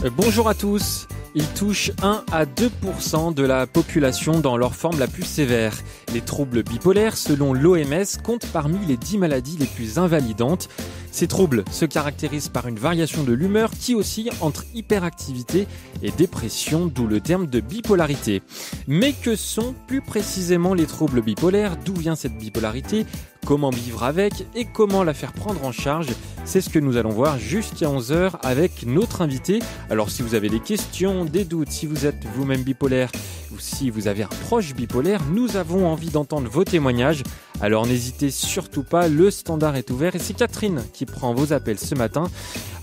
Bonjour à tous. Ils touchent 1 à 2% de la population dans leur forme la plus sévère. Les troubles bipolaires, selon l'OMS, comptent parmi les 10 maladies les plus invalidantes. Ces troubles se caractérisent par une variation de l'humeur qui oscille entre hyperactivité et dépression, d'où le terme de bipolarité. Mais que sont plus précisément les troubles bipolaires ? D'où vient cette bipolarité ? Comment vivre avec et comment la faire prendre en charge ? C'est ce que nous allons voir jusqu'à 11h avec notre invité. Alors si vous avez des questions, des doutes, si vous êtes vous-même bipolaire ou si vous avez un proche bipolaire, nous avons envie d'entendre vos témoignages. Alors n'hésitez surtout pas, le standard est ouvert et c'est Catherine qui prend vos appels ce matin.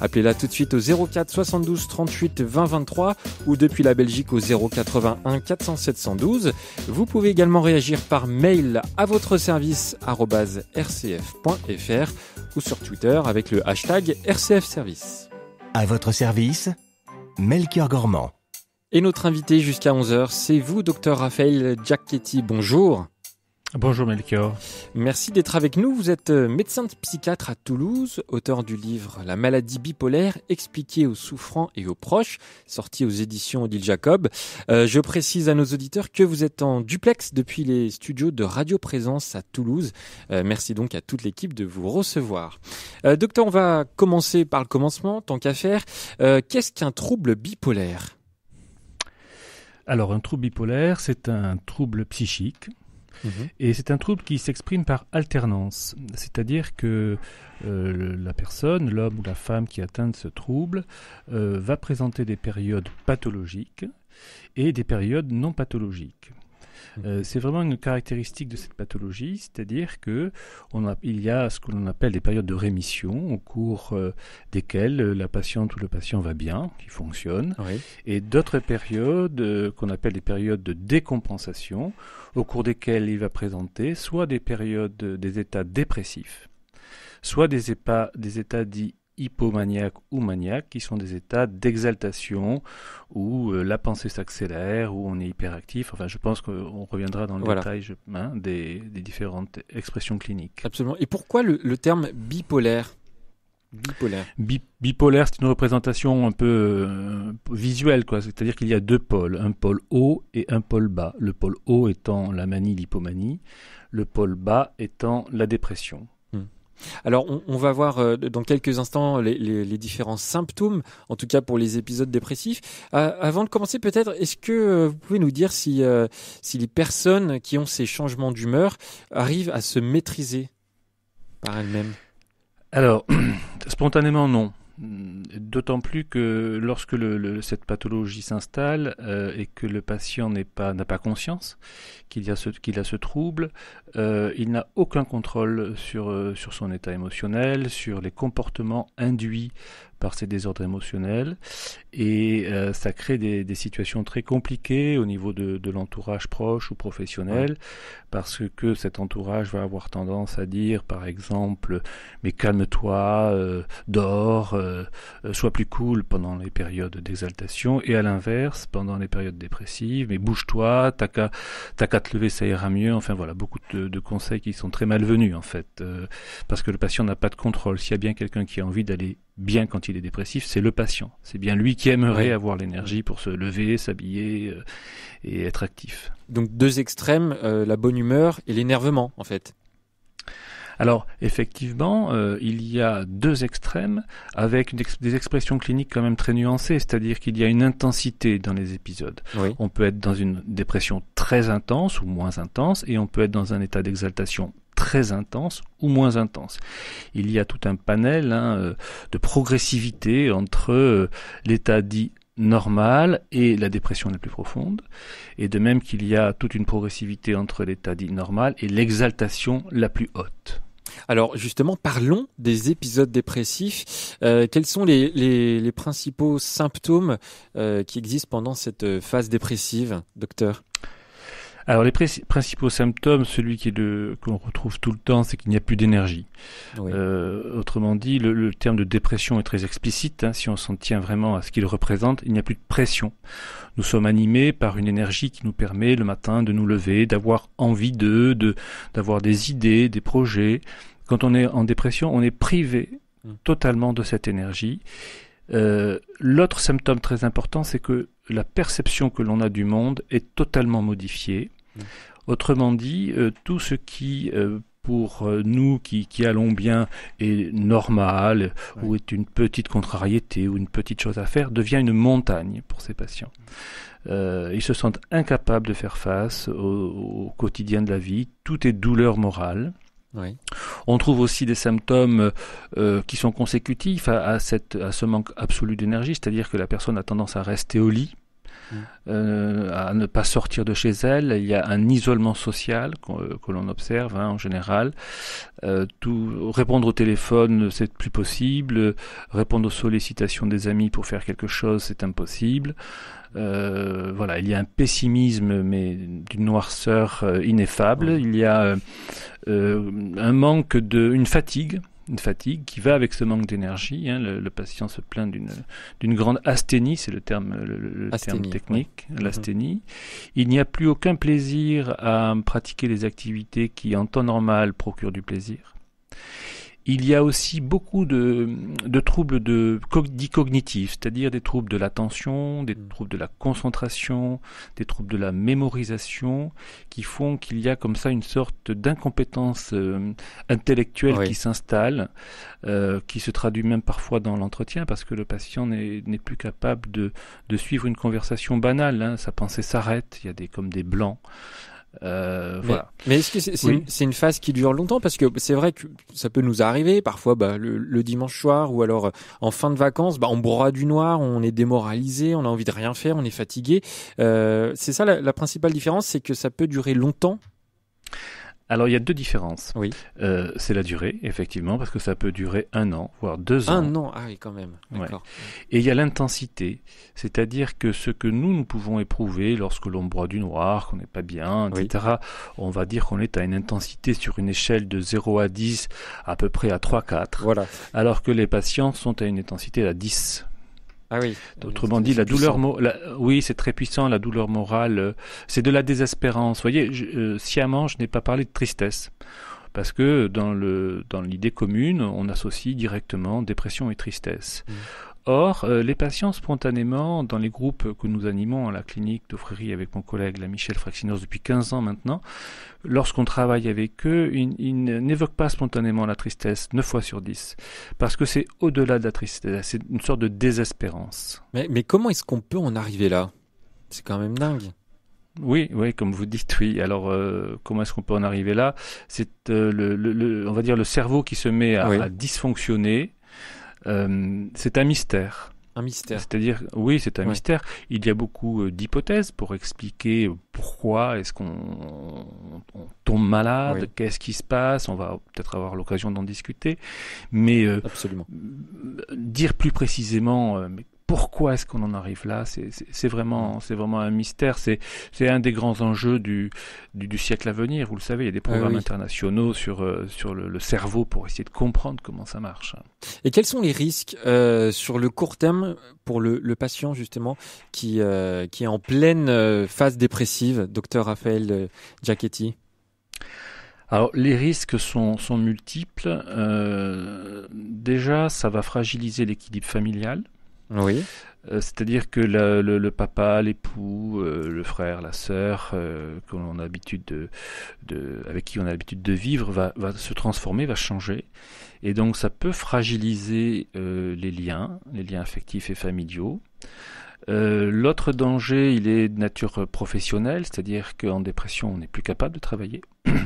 Appelez-la tout de suite au 04 72 38 20 23 ou depuis la Belgique au 081 400 712. Vous pouvez également réagir par mail à votre service @rcf.fr ou sur Twitter avec le hashtag RCFService. À votre service, Melchior Gormand. Et notre invité jusqu'à 11h, c'est vous, Dr Raphaël Giacchetti. Bonjour. Bonjour Melchior. Merci d'être avec nous. Vous êtes médecin psychiatre à Toulouse, auteur du livre « La maladie bipolaire, expliquée aux souffrants et aux proches », sorti aux éditions Odile Jacob. Je précise à nos auditeurs que vous êtes en duplex depuis les studios de Radio Présence à Toulouse. Merci donc à toute l'équipe de vous recevoir. Docteur, on va commencer par le commencement, tant qu'à faire. Qu'est-ce qu'un trouble bipolaire ? Alors, un trouble bipolaire, c'est un trouble psychique. Et c'est un trouble qui s'exprime par alternance, c'est-à-dire que la personne, l'homme ou la femme qui atteint de ce trouble va présenter des périodes pathologiques et des périodes non pathologiques. C'est vraiment une caractéristique de cette pathologie, c'est-à-dire que il y a ce que l'on appelle des périodes de rémission au cours desquelles la patiente ou le patient va bien, qui fonctionne, oui. Et d'autres périodes qu'on appelle des périodes de décompensation au cours desquelles il va présenter soit des périodes, des états dépressifs, soit des états dits hypomaniaques ou maniaques, qui sont des états d'exaltation où la pensée s'accélère, où on est hyperactif. Enfin, je pense qu'on reviendra dans le détail des différentes expressions cliniques. Absolument. Et pourquoi le terme bipolaire ? Bipolaire, c'est une représentation un peu visuelle, quoi. C'est-à-dire qu'il y a deux pôles, un pôle haut et un pôle bas. Le pôle haut étant la manie, l'hypomanie, le pôle bas étant la dépression. Alors, on va voir dans quelques instants les différents symptômes, en tout cas pour les épisodes dépressifs. Avant de commencer, peut-être, est-ce que vous pouvez nous dire si les personnes qui ont ces changements d'humeur arrivent à se maîtriser par elles-mêmes ? Alors, spontanément, non. D'autant plus que lorsque cette pathologie s'installe et que le patient n'a pas conscience qu'il a ce trouble, il n'a aucun contrôle sur son état émotionnel, sur les comportements induits par ces désordres émotionnels, et ça crée des situations très compliquées au niveau de l'entourage proche ou professionnel, parce que cet entourage va avoir tendance à dire, par exemple, mais calme-toi, dors, sois plus cool pendant les périodes d'exaltation, et à l'inverse, pendant les périodes dépressives, mais bouge-toi, t'as qu'à te lever, ça ira mieux. Enfin voilà, beaucoup de conseils qui sont très malvenus en fait, parce que le patient n'a pas de contrôle. S'il y a bien quelqu'un qui a envie d'aller bien quand il est dépressif, c'est le patient. C'est bien lui qui aimerait avoir l'énergie pour se lever, s'habiller et être actif. Donc deux extrêmes, la bonne humeur et l'énervement en fait. Alors, effectivement, il y a deux extrêmes avec des expressions cliniques quand même très nuancées, c'est-à-dire qu'il y a une intensité dans les épisodes. Oui. On peut être dans une dépression très intense ou moins intense, et on peut être dans un état d'exaltation très intense ou moins intense. Il y a tout un panel de progressivité entre l'état dit normal et la dépression la plus profonde, et de même qu'il y a toute une progressivité entre l'état dit normal et l'exaltation la plus haute. Alors justement, parlons des épisodes dépressifs. Quels sont les principaux symptômes qui existent pendant cette phase dépressive, docteur ? Alors les principaux symptômes, celui qu'on retrouve tout le temps, c'est qu'il n'y a plus d'énergie. Oui. Autrement dit, le terme de dépression est très explicite. Si on s'en tient vraiment à ce qu'il représente, il n'y a plus de pression. Nous sommes animés par une énergie qui nous permet le matin de nous lever, d'avoir envie d'avoir des idées, des projets. Quand on est en dépression, on est privé totalement de cette énergie. L'autre symptôme très important, c'est que la perception que l'on a du monde est totalement modifiée. Autrement dit, tout ce qui, pour nous qui allons bien, est normal, ou est une petite contrariété, ou une petite chose à faire, devient une montagne pour ces patients. Ils se sentent incapables de faire face au quotidien de la vie. Tout est douleur morale. Oui. On trouve aussi des symptômes qui sont consécutifs à ce manque absolu d'énergie, c'est-à-dire que la personne a tendance à rester au lit, à ne pas sortir de chez elle. Il y a un isolement social que l'on observe en général. Répondre au téléphone, c'est plus possible. Répondre aux sollicitations des amis pour faire quelque chose, c'est impossible. Voilà, il y a un pessimisme, mais d'une noirceur ineffable. Il y a un manque une fatigue qui va avec ce manque d'énergie. Le patient se plaint d'une grande asthénie, c'est le terme technique, l'asthénie. Il n'y a plus aucun plaisir à pratiquer les activités qui, en temps normal, procurent du plaisir. Il y a aussi beaucoup de troubles dits cognitifs, c'est-à-dire des troubles de l'attention, des troubles de la concentration, des troubles de la mémorisation, qui font qu'il y a comme ça une sorte d'incompétence intellectuelle qui s'installe, qui se traduit même parfois dans l'entretien, parce que le patient n'est plus capable de suivre une conversation banale. Sa pensée s'arrête, il y a comme des blancs. Voilà. Mais est-ce que c'est une phase qui dure longtemps? Parce que c'est vrai que ça peut nous arriver parfois le dimanche soir, ou alors en fin de vacances, on broie du noir, on est démoralisé, on a envie de rien faire, on est fatigué. C'est ça la principale différence, c'est que ça peut durer longtemps. Alors, il y a deux différences. Oui. C'est la durée, effectivement, parce que ça peut durer 1 an, voire 2 ans. 1 an, ah oui, quand même. D'accord. Ouais. Et il y a l'intensité, c'est-à-dire que ce que nous pouvons éprouver lorsque l'on broie du noir, qu'on n'est pas bien, etc., on va dire qu'on est à une intensité sur une échelle de 0 à 10, à peu près à 3-4, voilà. Alors que les patients sont à une intensité à 10. Ah oui. Autrement dit, la douleur, oui, c'est très puissant, la douleur morale, c'est de la désespérance. Vous voyez, sciemment, je n'ai pas parlé de tristesse, parce que dans l'idée commune, on associe directement dépression et tristesse. Or, les patients spontanément, dans les groupes que nous animons à la clinique d'Aufréry avec mon collègue, la Michel Fraxinos, depuis 15 ans maintenant, lorsqu'on travaille avec eux, ils n'évoquent pas spontanément la tristesse 9 fois sur 10, parce que c'est au-delà de la tristesse, c'est une sorte de désespérance. Mais comment est-ce qu'on peut en arriver là? C'est quand même dingue. Oui, comme vous dites, oui. Alors, comment est-ce qu'on peut en arriver là? C'est on va dire le cerveau qui se met à dysfonctionner. C'est un mystère. Un mystère. C'est-à-dire, oui, c'est un mystère. Il y a beaucoup d'hypothèses pour expliquer pourquoi est-ce qu'on tombe malade, qu'est-ce qui se passe. On va peut-être avoir l'occasion d'en discuter. Mais absolument. Dire plus précisément pourquoi est-ce qu'on en arrive là, c'est vraiment un mystère. C'est un des grands enjeux du siècle à venir. Vous le savez, il y a des programmes internationaux sur le cerveau pour essayer de comprendre comment ça marche. Et quels sont les risques sur le court terme pour le patient justement qui est en pleine phase dépressive, docteur Raphaël Giachetti? Alors, les risques sont multiples. Déjà, ça va fragiliser l'équilibre familial. Oui. C'est-à-dire que le papa, l'époux, le frère, la sœur, avec qui on a l'habitude de vivre, va se transformer, va changer. Et donc, ça peut fragiliser les liens affectifs et familiaux. L'autre danger, il est de nature professionnelle, c'est-à-dire qu'en dépression, on n'est plus capable de travailler.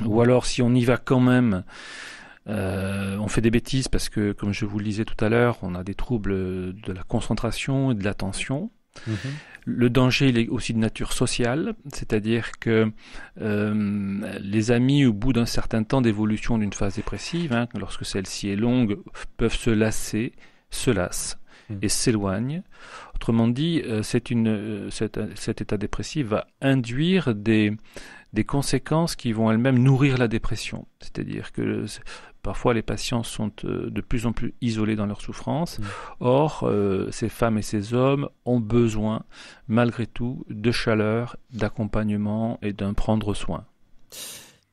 Ou alors, si on y va quand même, on fait des bêtises parce que, comme je vous le disais tout à l'heure, on a des troubles de la concentration et de l'attention. Le danger, il est aussi de nature sociale, c'est-à-dire que les amis, au bout d'un certain temps d'évolution d'une phase dépressive, lorsque celle-ci est longue, peuvent se lassent et s'éloignent. Autrement dit, cet état dépressif va induire des conséquences qui vont elles-mêmes nourrir la dépression. C'est-à-dire que parfois les patients sont de plus en plus isolés dans leur souffrance. Or, ces femmes et ces hommes ont besoin, malgré tout, de chaleur, d'accompagnement et d'un prendre soin.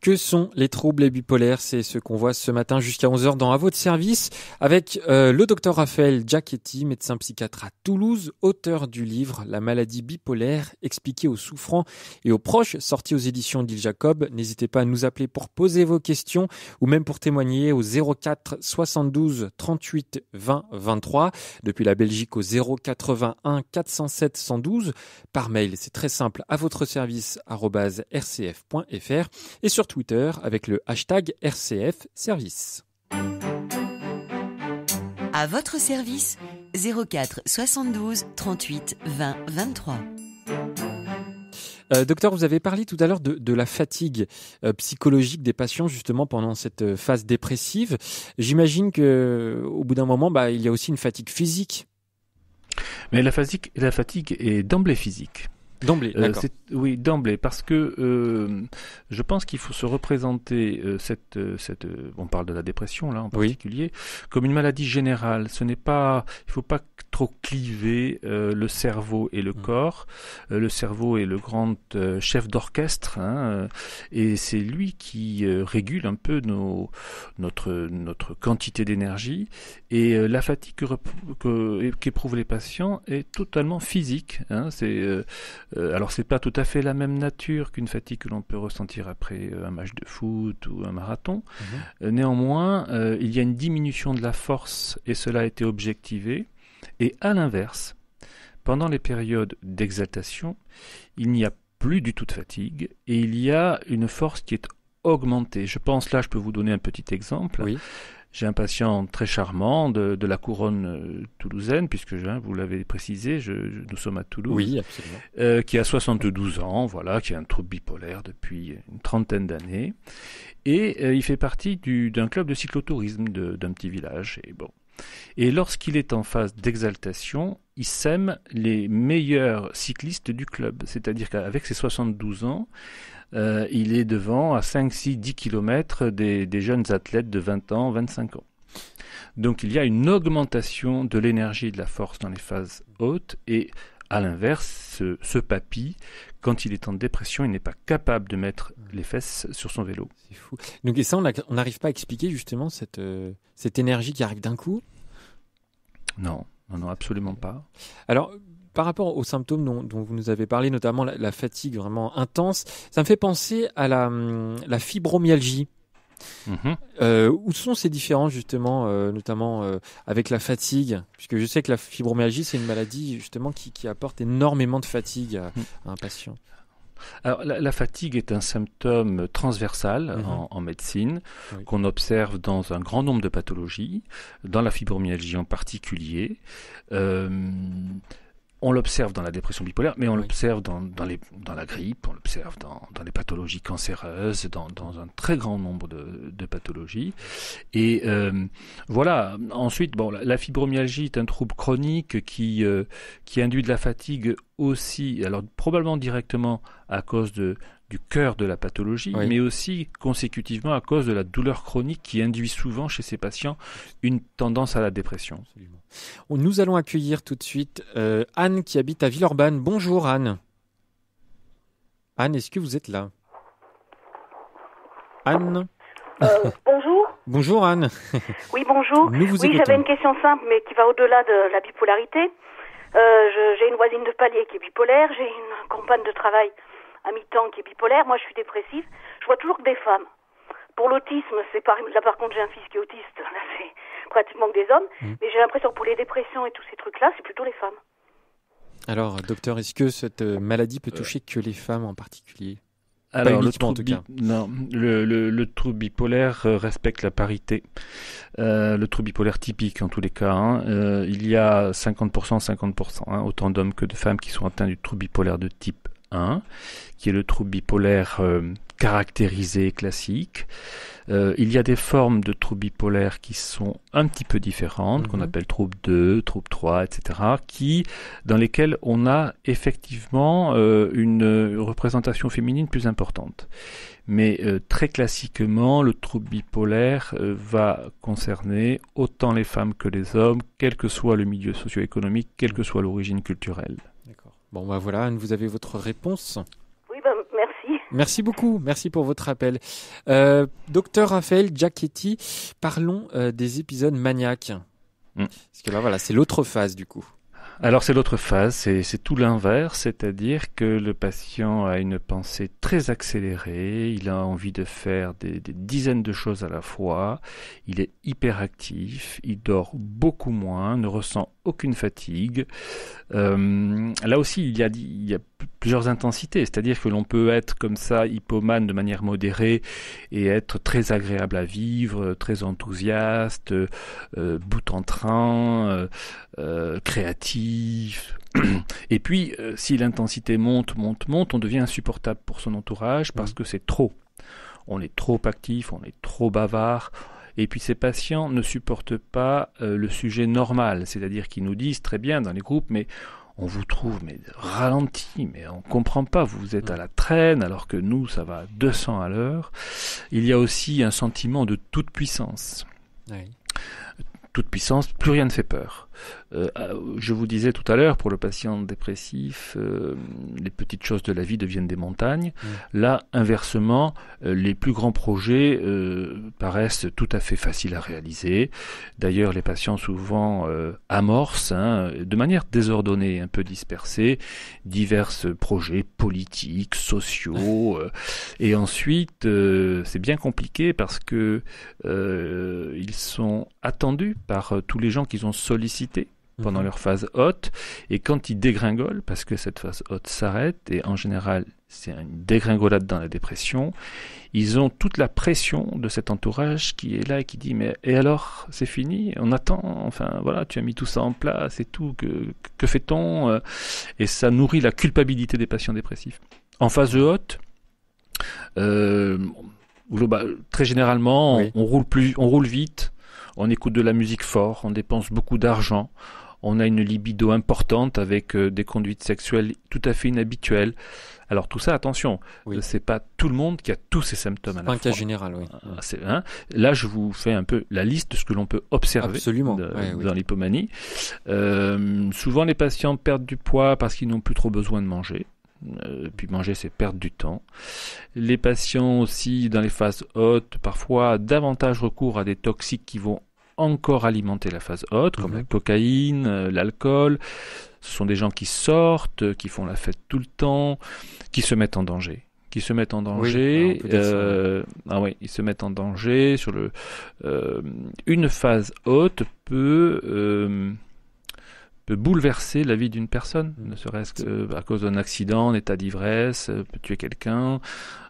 Que sont les troubles bipolaires? C'est ce qu'on voit ce matin jusqu'à 11h dans À votre service avec le docteur Raphaël Giachetti, médecin psychiatre à Toulouse, auteur du livre La maladie bipolaire expliquée aux souffrants et aux proches, sorti aux éditions d'Île Jacob. N'hésitez pas à nous appeler pour poser vos questions ou même pour témoigner au 04 72 38 20 23. Depuis la Belgique au 081 407 112. Par mail, c'est très simple, à votre service @rcf.fr et sur Twitter avec le hashtag RCF Service. À votre service, 04 72 38 20 23. Docteur, vous avez parlé tout à l'heure de la fatigue psychologique des patients justement pendant cette phase dépressive. J'imagine que au bout d'un moment, il y a aussi une fatigue physique. Mais la fatigue est d'emblée physique. D'emblée, d'accord. Oui, d'emblée, parce que je pense qu'il faut se représenter on parle de la dépression là en particulier, comme une maladie générale. Il faut pas trop cliver le cerveau et le corps. Le cerveau est le grand chef d'orchestre, et c'est lui qui régule un peu notre quantité d'énergie. Et la fatigue qu'éprouvent les patients est totalement physique. Alors c'est pas tout à fait la même nature qu'une fatigue que l'on peut ressentir après un match de foot ou un marathon. Néanmoins, il y a une diminution de la force et cela a été objectivé. Et à l'inverse, pendant les périodes d'exaltation, il n'y a plus du tout de fatigue et il y a une force qui est augmentée. Je peux vous donner un petit exemple. Oui. J'ai un patient très charmant de la couronne toulousaine, puisque vous l'avez précisé, nous sommes à Toulouse. Oui, absolument. Qui a 72 ans, qui a un trouble bipolaire depuis une trentaine d'années. Et il fait partie d'un club de cyclotourisme d'un petit village. Et lorsqu'il est en phase d'exaltation, il sème les meilleurs cyclistes du club. C'est-à-dire qu'avec ses 72 ans, il est devant à 5, 6, 10 kilomètres des jeunes athlètes de 20 ans, 25 ans. Donc il y a une augmentation de l'énergie et de la force dans les phases hautes et à l'inverse, ce papy, quand il est en dépression, il n'est pas capable de mettre les fesses sur son vélo. C'est fou. Donc et ça, on n'arrive pas à expliquer justement cette énergie qui arrive d'un coup? Non, absolument pas. Alors, par rapport aux symptômes dont vous nous avez parlé, notamment la fatigue vraiment intense, ça me fait penser à la fibromyalgie. Où sont ces différences justement, notamment avec la fatigue? Puisque je sais que la fibromyalgie, c'est une maladie justement qui apporte énormément de fatigue à un patient. Alors, la fatigue est un symptôme transversal en médecine qu'on observe dans un grand nombre de pathologies, dans la fibromyalgie en particulier. On l'observe dans la dépression bipolaire, mais on l'observe dans la grippe, on l'observe dans les pathologies cancéreuses, dans un très grand nombre de pathologies. Et voilà. Ensuite, la fibromyalgie est un trouble chronique qui induit de la fatigue aussi, alors probablement directement à cause du cœur de la pathologie, mais aussi consécutivement à cause de la douleur chronique qui induit souvent chez ces patients une tendance à la dépression. Absolument. Nous allons accueillir tout de suite Anne qui habite à Villeurbanne. Bonjour Anne. Anne, est-ce que vous êtes là? Anne. Bonjour. Bonjour Anne. Oui, bonjour. Nous vous écoutons. J'avais une question simple mais qui va au-delà de la bipolarité. J'ai une voisine de palier qui est bipolaire, j'ai une compagne de travail à mi-temps qui est bipolaire, moi je suis dépressive, je vois toujours que des femmes. Pour l'autisme, là par contre j'ai un fils qui est autiste, là c'est pratiquement que des hommes, mais j'ai l'impression que pour les dépressions et tous ces trucs-là, c'est plutôt les femmes. Alors docteur, est-ce que cette maladie peut toucher que les femmes en particulier? Alors, pas uniquement, en tout cas. Non, le trouble bipolaire respecte la parité. Le trouble bipolaire typique, en tous les cas, il y a 50%, 50%, autant d'hommes que de femmes qui sont atteints du trouble bipolaire de type 1, qui est le trouble bipolaire caractérisé classique. Il y a des formes de troubles bipolaires qui sont un petit peu différentes, qu'on appelle trouble 2, trouble 3, etc., dans lesquels on a effectivement une représentation féminine plus importante. Mais très classiquement, le trouble bipolaire va concerner autant les femmes que les hommes, quel que soit le milieu socio-économique, quelle que soit l'origine culturelle. D'accord. Bon, voilà, Anne, vous avez votre réponse. Oui, merci. Merci beaucoup, merci pour votre appel. Docteur Raphaël Giachetti, parlons des épisodes maniaques. Parce que là, voilà, c'est l'autre phase du coup. Alors c'est l'autre phase, c'est tout l'inverse, c'est-à-dire que le patient a une pensée très accélérée, il a envie de faire des dizaines de choses à la fois, il est hyperactif, il dort beaucoup moins, ne ressent aucune fatigue. Là aussi, il y a plusieurs intensités, c'est-à-dire que l'on peut être comme ça hypomane de manière modérée et être très agréable à vivre, très enthousiaste, bout en train, créatif. Et puis, si l'intensité monte, on devient insupportable pour son entourage parce que c'est trop. On est trop actif, on est trop bavard. Et puis ces patients ne supportent pas le sujet normal, c'est-à-dire qu'ils nous disent très bien dans les groupes, mais on vous trouve ralenti, mais on comprend pas, vous êtes à la traîne alors que nous ça va à 200 à l'heure. Il y a aussi un sentiment de toute puissance. Oui. Toute puissance, plus rien ne fait peur. Je vous disais tout à l'heure, pour le patient dépressif, les petites choses de la vie deviennent des montagnes. Là, inversement, les plus grands projets paraissent tout à fait faciles à réaliser. D'ailleurs, les patients souvent amorcent, de manière désordonnée, un peu dispersée, divers projets politiques, sociaux. Et ensuite, c'est bien compliqué parce que ils sont attendus par tous les gens qu'ils ont sollicités pendant leur phase haute, et quand ils dégringolent, parce que cette phase haute s'arrête, et en général c'est une dégringolade dans la dépression, ils ont toute la pression de cet entourage qui est là et qui dit mais et alors c'est fini, on attend, enfin voilà, tu as mis tout ça en place et tout, que fait-on, et ça nourrit la culpabilité des patients dépressifs. En phase haute, très généralement, oui. on roule vite. On écoute de la musique fort, on dépense beaucoup d'argent, on a une libido importante avec des conduites sexuelles tout à fait inhabituelles. Alors tout ça, attention, c'est pas tout le monde qui a tous ces symptômes à la fois. C'est pas un cas général, oui. Là, je vous fais un peu la liste de ce que l'on peut observer dans l'hypomanie. Souvent, les patients perdent du poids parce qu'ils n'ont plus trop besoin de manger. Puis manger, c'est perdre du temps. Les patients aussi, dans les phases hautes, parfois davantage recours à des toxiques qui vont encore alimenter la phase haute, comme la cocaïne, l'alcool. Ce sont des gens qui sortent, qui font la fête tout le temps, qui se mettent en danger. Ils se mettent en danger sur une phase haute peut bouleverser la vie d'une personne, ne serait-ce qu'à cause d'un accident, un état d'ivresse, peut tuer quelqu'un,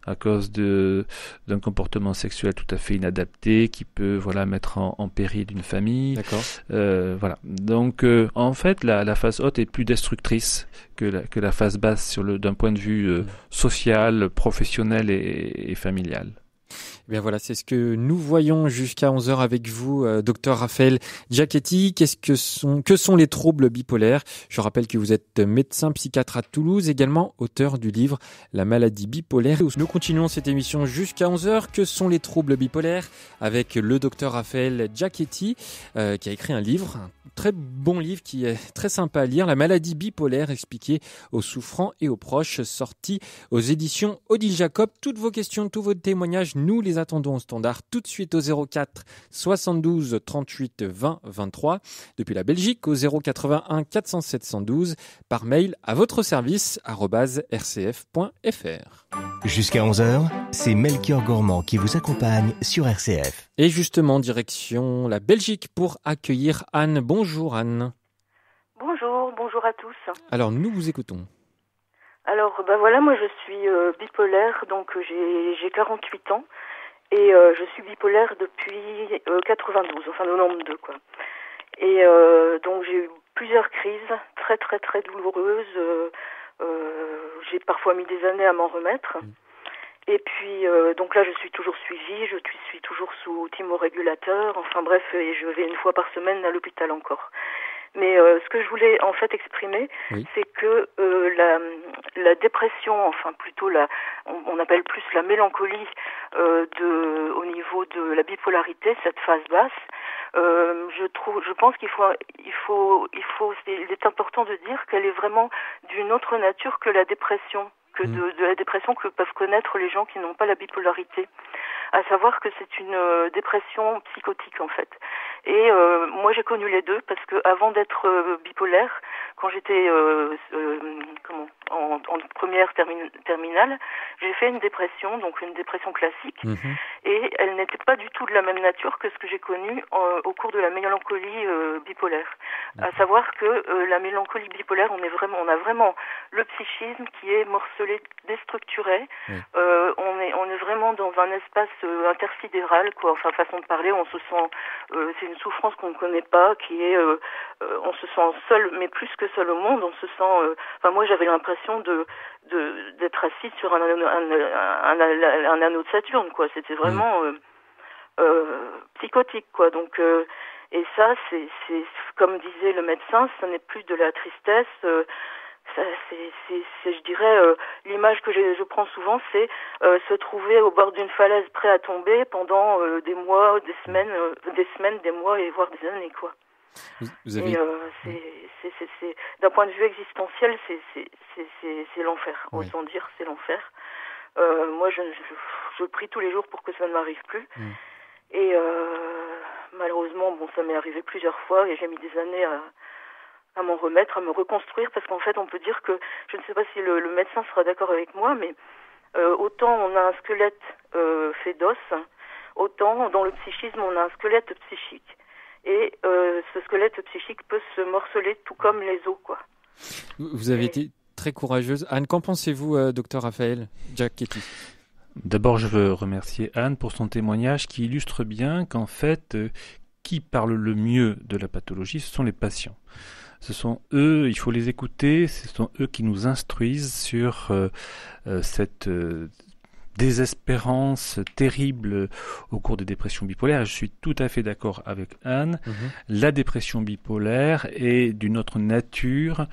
à cause d'un comportement sexuel tout à fait inadapté qui peut mettre en péril une famille. D'accord. Voilà. Donc en fait, la phase haute est plus destructrice que la phase basse d'un point de vue social, professionnel et familial. Eh bien voilà, c'est ce que nous voyons jusqu'à 11h avec vous, docteur Raphaël Giachetti. Que sont les troubles bipolaires ? Je rappelle que vous êtes médecin psychiatre à Toulouse, également auteur du livre La maladie bipolaire. Nous continuons cette émission jusqu'à 11h. Que sont les troubles bipolaires ? Avec le docteur Raphaël Giachetti, qui a écrit un livre, un très bon livre qui est très sympa à lire, La maladie bipolaire expliquée aux souffrants et aux proches, sorti aux éditions Odile Jacob. Toutes vos questions, tous vos témoignages, nous les attendons au standard tout de suite au 04 72 38 20 23, depuis la Belgique au 081 407 112, par mail à votre service @rcf.fr. Jusqu'à 11h, c'est Melchior Gormand qui vous accompagne sur RCF. Et justement, direction la Belgique pour accueillir Anne. Bonjour Anne. Bonjour à tous. Alors nous vous écoutons. Alors moi je suis bipolaire, donc j'ai 48 ans. Et je suis bipolaire depuis 92, enfin 92 quoi. Et donc j'ai eu plusieurs crises très très très douloureuses. J'ai parfois mis des années à m'en remettre. Et puis donc là je suis toujours suivie, je suis toujours sous thymorégulateur. Enfin bref, et je vais une fois par semaine à l'hôpital encore. Mais ce que je voulais en fait exprimer, c'est que la dépression, enfin plutôt on appelle plus la mélancolie au niveau de la bipolarité, cette phase basse. Je pense qu'il est important de dire qu'elle est vraiment d'une autre nature que la dépression. que de la dépression que peuvent connaître les gens qui n'ont pas la bipolarité. À savoir que c'est une dépression psychotique en fait. Et moi j'ai connu les deux parce que avant d'être bipolaire, quand j'étais en première terminale, j'ai fait une dépression, donc une dépression classique, et elle n'était pas du tout de la même nature que ce que j'ai connu au cours de la mélancolie bipolaire. À savoir que la mélancolie bipolaire, on a vraiment le psychisme qui est morcelé, déstructuré. On est vraiment dans un espace intersidéral, quoi. Enfin, façon de parler, on se sent, c'est une souffrance qu'on ne connaît pas, qui est, on se sent seul, mais plus que seul au monde. On se sent, enfin moi j'avais l'impression d'être assis sur un anneau de Saturne, quoi. C'était vraiment psychotique, quoi. Donc et ça, c'est comme disait le médecin, ce n'est plus de la tristesse. Je dirais, l'image que je prends souvent, c'est se trouver au bord d'une falaise prêt à tomber pendant des mois, des semaines, des mois et voire des années, quoi. Vous avez... c'est d'un point de vue existentiel, c'est l'enfer. Autant dire, c'est l'enfer. Moi, je prie tous les jours pour que ça ne m'arrive plus. Et malheureusement, bon, ça m'est arrivé plusieurs fois et j'ai mis des années à m'en remettre, à me reconstruire, parce qu'en fait, on peut dire que, je ne sais pas si le médecin sera d'accord avec moi, mais autant on a un squelette fait d'os, autant dans le psychisme, on a un squelette psychique. Et ce squelette psychique peut se morceler tout comme les os, quoi. Vous avez été très courageuse. Anne, qu'en pensez-vous, docteur Raphaël Giacchetti? D'abord, je veux remercier Anne pour son témoignage qui illustre bien qu'en fait, qui parle le mieux de la pathologie, ce sont les patients. Ce sont eux, il faut les écouter, ce sont eux qui nous instruisent sur cette désespérance terrible au cours des dépressions bipolaires. Et je suis tout à fait d'accord avec Anne. La dépression bipolaire est d'une autre nature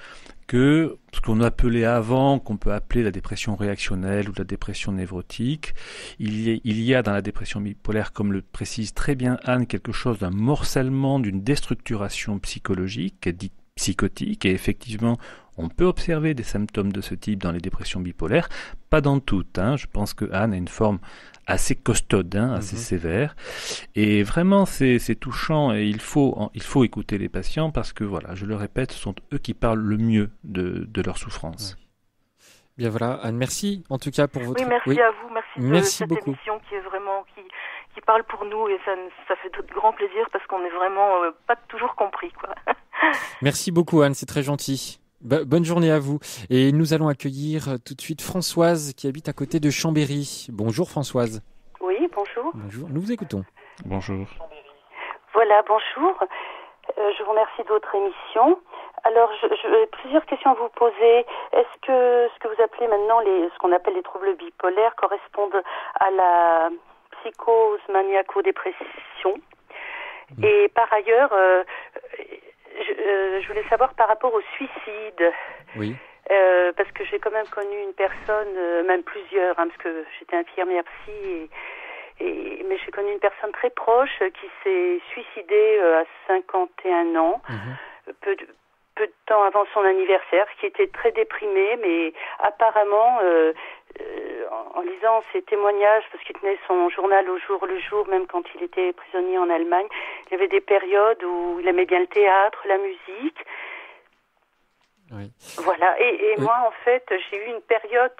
que ce qu'on appelait avant, qu'on peut appeler la dépression réactionnelle ou la dépression névrotique. Il y a dans la dépression bipolaire, comme le précise très bien Anne, quelque chose d'un morcellement, d'une déstructuration psychologique, dite psychotique, et effectivement, on peut observer des symptômes de ce type dans les dépressions bipolaires, pas dans toutes. Je pense que Anne a une forme assez costaude, assez sévère, et vraiment c'est touchant, et il faut écouter les patients parce que voilà, je le répète, ce sont eux qui parlent le mieux de leur souffrance. Bien voilà, Anne, merci en tout cas pour votre... Oui, merci à vous, merci de cette beaucoup. émission qui est vraiment qui parle pour nous, et ça fait de grand plaisir parce qu'on est vraiment pas toujours compris, quoi. Merci beaucoup Anne, c'est très gentil. Bonne journée à vous. Et nous allons accueillir tout de suite Françoise qui habite à côté de Chambéry. Bonjour Françoise. Oui, bonjour. Bonjour, nous vous écoutons. Bonjour. Voilà, bonjour. Je vous remercie de votre émission. Alors, j'ai plusieurs questions à vous poser. Est-ce que ce que vous appelez maintenant ce qu'on appelle les troubles bipolaires correspondent à la psychose maniaco-dépression? Et par ailleurs, je voulais savoir par rapport au suicide. Oui. Parce que j'ai quand même connu une personne, même plusieurs, parce que j'étais infirmière psy, mais j'ai connu une personne très proche qui s'est suicidée à 51 ans, peu de temps avant son anniversaire, qui était très déprimée, mais apparemment, en lisant ses témoignages, parce qu'il tenait son journal au jour le jour, même quand il était prisonnier en Allemagne, il y avait des périodes où il aimait bien le théâtre, la musique. Oui. Voilà, et moi, en fait, j'ai eu une période,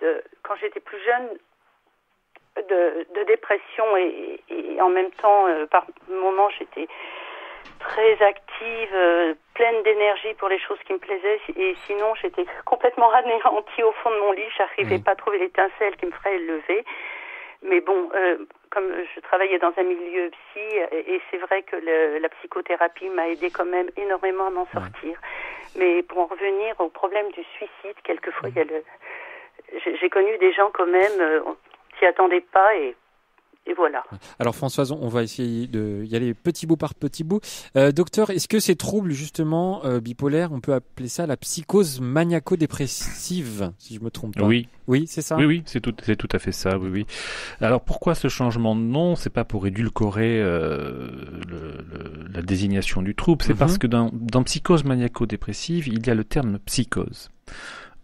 quand j'étais plus jeune, de dépression, et en même temps, par moments, j'étais très active, pleine d'énergie pour les choses qui me plaisaient, et sinon j'étais complètement anéantie au fond de mon lit, j'arrivais pas à trouver l'étincelle qui me ferait lever. Mais bon, comme je travaillais dans un milieu psy, et c'est vrai que la psychothérapie m'a aidé quand même énormément à m'en sortir. Mais pour en revenir au problème du suicide, quelquefois j'ai connu des gens quand même qui attendaient pas, et voilà. Alors Françoise, on va essayer y aller petit bout par petit bout. Docteur, est-ce que ces troubles justement bipolaires, on peut appeler ça la psychose maniaco-dépressive, si je me trompe pas? Oui. Oui, c'est ça. Oui, c'est tout à fait ça. Oui. Alors pourquoi ce changement de nom? C'est pas pour édulcorer la désignation du trouble, c'est parce que dans psychose maniaco-dépressive, il y a le terme psychose.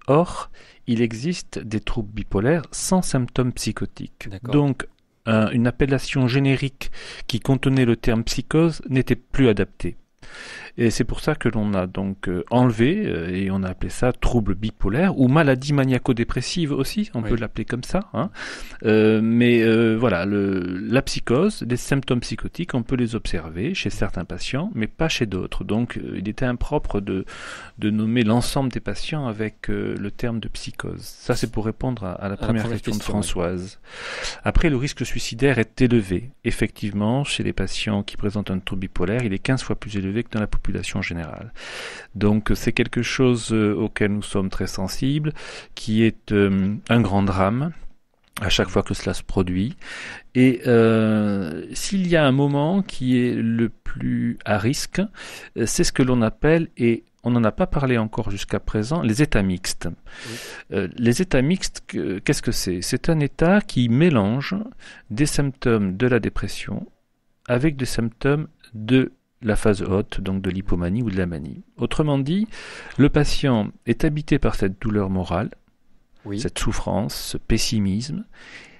Or, il existe des troubles bipolaires sans symptômes psychotiques. D'accord. Donc, une appellation générique qui contenait le terme psychose n'était plus adaptée. Et c'est pour ça que l'on a donc enlevé, et on a appelé ça trouble bipolaire, ou maladie maniaco-dépressive aussi, on peut l'appeler comme ça. Hein. Voilà, la psychose, les symptômes psychotiques, on peut les observer chez certains patients, mais pas chez d'autres. Donc il était impropre de nommer l'ensemble des patients avec le terme de psychose. Ça, c'est pour répondre à la première question de Françoise. Après, le risque suicidaire est élevé. Effectivement, chez les patients qui présentent un trouble bipolaire, il est 15 fois plus élevé que dans la population générale. Donc c'est quelque chose auquel nous sommes très sensibles, qui est un grand drame à chaque fois que cela se produit. Et s'il y a un moment qui est le plus à risque, c'est ce que l'on appelle, et on n'en a pas parlé encore jusqu'à présent, les états mixtes. Oui. Les états mixtes, qu'est-ce que c'est ? C'est un état qui mélange des symptômes de la dépression avec des symptômes de la phase haute, donc de l'hypomanie ou de la manie. Autrement dit, le patient est habité par cette douleur morale, cette souffrance, ce pessimisme,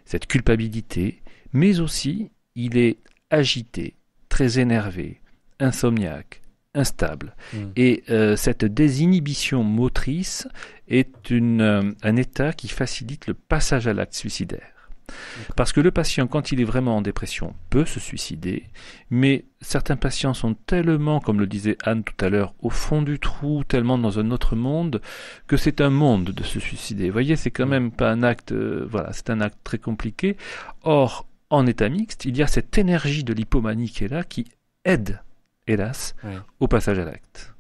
cette culpabilité, mais aussi il est agité, très énervé, insomniaque, instable. Et cette désinhibition motrice est un état qui facilite le passage à l'acte suicidaire. Parce que le patient, quand il est vraiment en dépression, peut se suicider, mais certains patients sont tellement, comme le disait Anne tout à l'heure, au fond du trou, tellement dans un autre monde, que c'est un monde de se suicider. Vous voyez, c'est quand même pas un acte, c'est un acte très compliqué. Or, en état mixte, il y a cette énergie de l'hypomanie qui est là, qui aide, hélas, au passage à l'acte.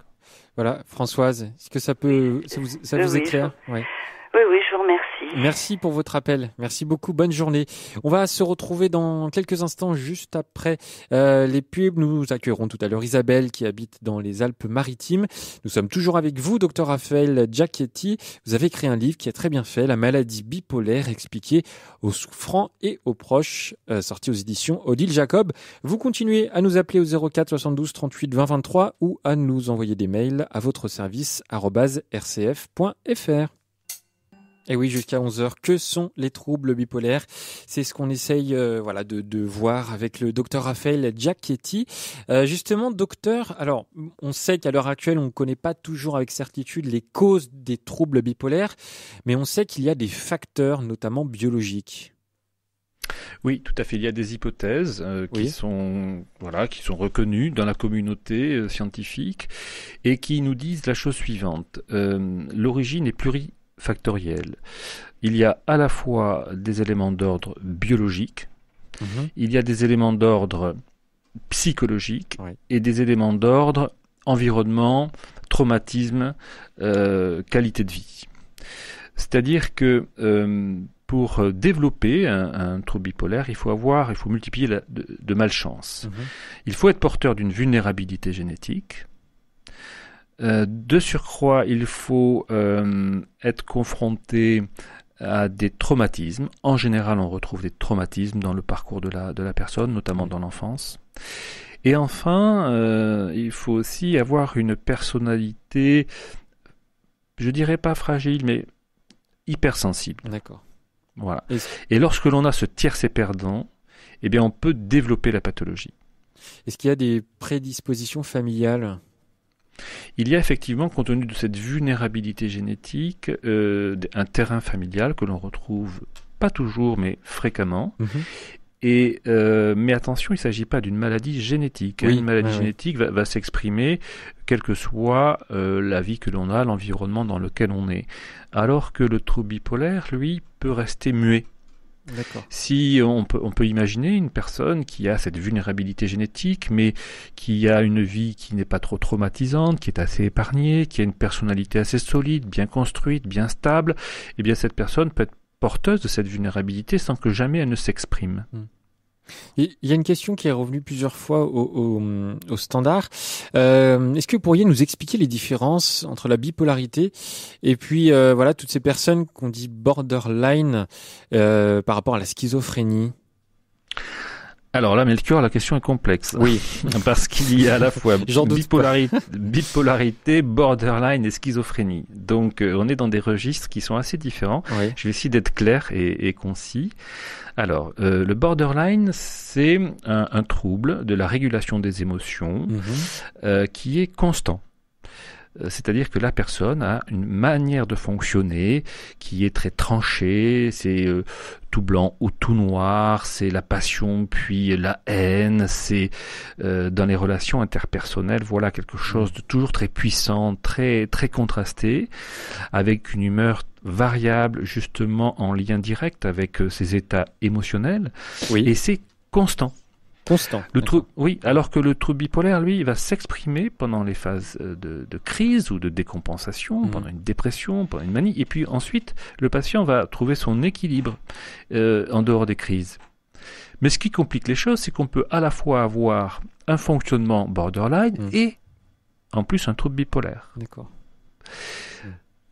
Voilà, Françoise, est-ce que ça vous éclaire ? Oui, je vous remercie. Merci pour votre appel. Merci beaucoup. Bonne journée. On va se retrouver dans quelques instants, juste après les pubs. Nous accueillerons tout à l'heure Isabelle qui habite dans les Alpes-Maritimes. Nous sommes toujours avec vous, Dr Raphaël Giacchetti. Vous avez écrit un livre qui est très bien fait, La maladie bipolaire, expliquée aux souffrants et aux proches, sorti aux éditions Odile Jacob. Vous continuez à nous appeler au 04 72 38 20 23 ou à nous envoyer des mails à votre service @rcf.fr. Et oui, jusqu'à 11h, que sont les troubles bipolaires ? C'est ce qu'on essaye de voir avec le docteur Raphaël Giacchetti. Justement, docteur, alors on sait qu'à l'heure actuelle, on ne connaît pas toujours avec certitude les causes des troubles bipolaires, mais on sait qu'il y a des facteurs, notamment biologiques. Oui, tout à fait. Il y a des hypothèses qui sont reconnues dans la communauté scientifique et qui nous disent la chose suivante. L'origine est plurifactorielle. Il y a à la fois des éléments d'ordre biologique, il y a des éléments d'ordre psychologique et des éléments d'ordre environnement, traumatisme, qualité de vie. C'est-à-dire que pour développer un trouble bipolaire, il faut multiplier de malchance. Il faut être porteur d'une vulnérabilité génétique. De surcroît, il faut être confronté à des traumatismes. En général, on retrouve des traumatismes dans le parcours de la personne, notamment dans l'enfance. Et enfin, il faut aussi avoir une personnalité, je dirais pas fragile, mais hypersensible. D'accord. Voilà. Et lorsque l'on a ce tiercé perdant, eh bien, on peut développer la pathologie. Est-ce qu'il y a des prédispositions familiales ? Il y a effectivement, compte tenu de cette vulnérabilité génétique, un terrain familial que l'on retrouve pas toujours, mais fréquemment. Mais attention, il ne s'agit pas d'une maladie génétique. Une maladie génétique va s'exprimer quelle que soit la vie que l'on a, l'environnement dans lequel on est. Alors que le trouble bipolaire, lui, peut rester muet. D'accord. Si on peut imaginer une personne qui a cette vulnérabilité génétique, mais qui a une vie qui n'est pas trop traumatisante, qui est assez épargnée, qui a une personnalité assez solide, bien construite, bien stable, eh bien cette personne peut être porteuse de cette vulnérabilité sans que jamais elle ne s'exprime. Il y a une question qui est revenue plusieurs fois au standard. Est-ce que vous pourriez nous expliquer les différences entre la bipolarité et puis toutes ces personnes qu'on dit borderline par rapport à la schizophrénie ? Alors là, Melchior, la question est complexe. Oui. Parce qu'il y a à la fois bipolarité, borderline et schizophrénie. Donc, on est dans des registres qui sont assez différents. Oui. Je vais essayer d'être clair et concis. Alors, le borderline, c'est un trouble de la régulation des émotions qui est constant. C'est-à-dire que la personne a une manière de fonctionner qui est très tranchée, c'est tout blanc ou tout noir, c'est la passion puis la haine, c'est dans les relations interpersonnelles, voilà quelque chose de toujours très puissant, très très contrasté, avec une humeur variable justement en lien direct avec ses états émotionnels, et c'est constant. Oui, alors que le trouble bipolaire, lui, il va s'exprimer pendant les phases de crise ou de décompensation, pendant une dépression, pendant une manie, et puis ensuite, le patient va trouver son équilibre en dehors des crises. Mais ce qui complique les choses, c'est qu'on peut à la fois avoir un fonctionnement borderline et en plus un trouble bipolaire. D'accord.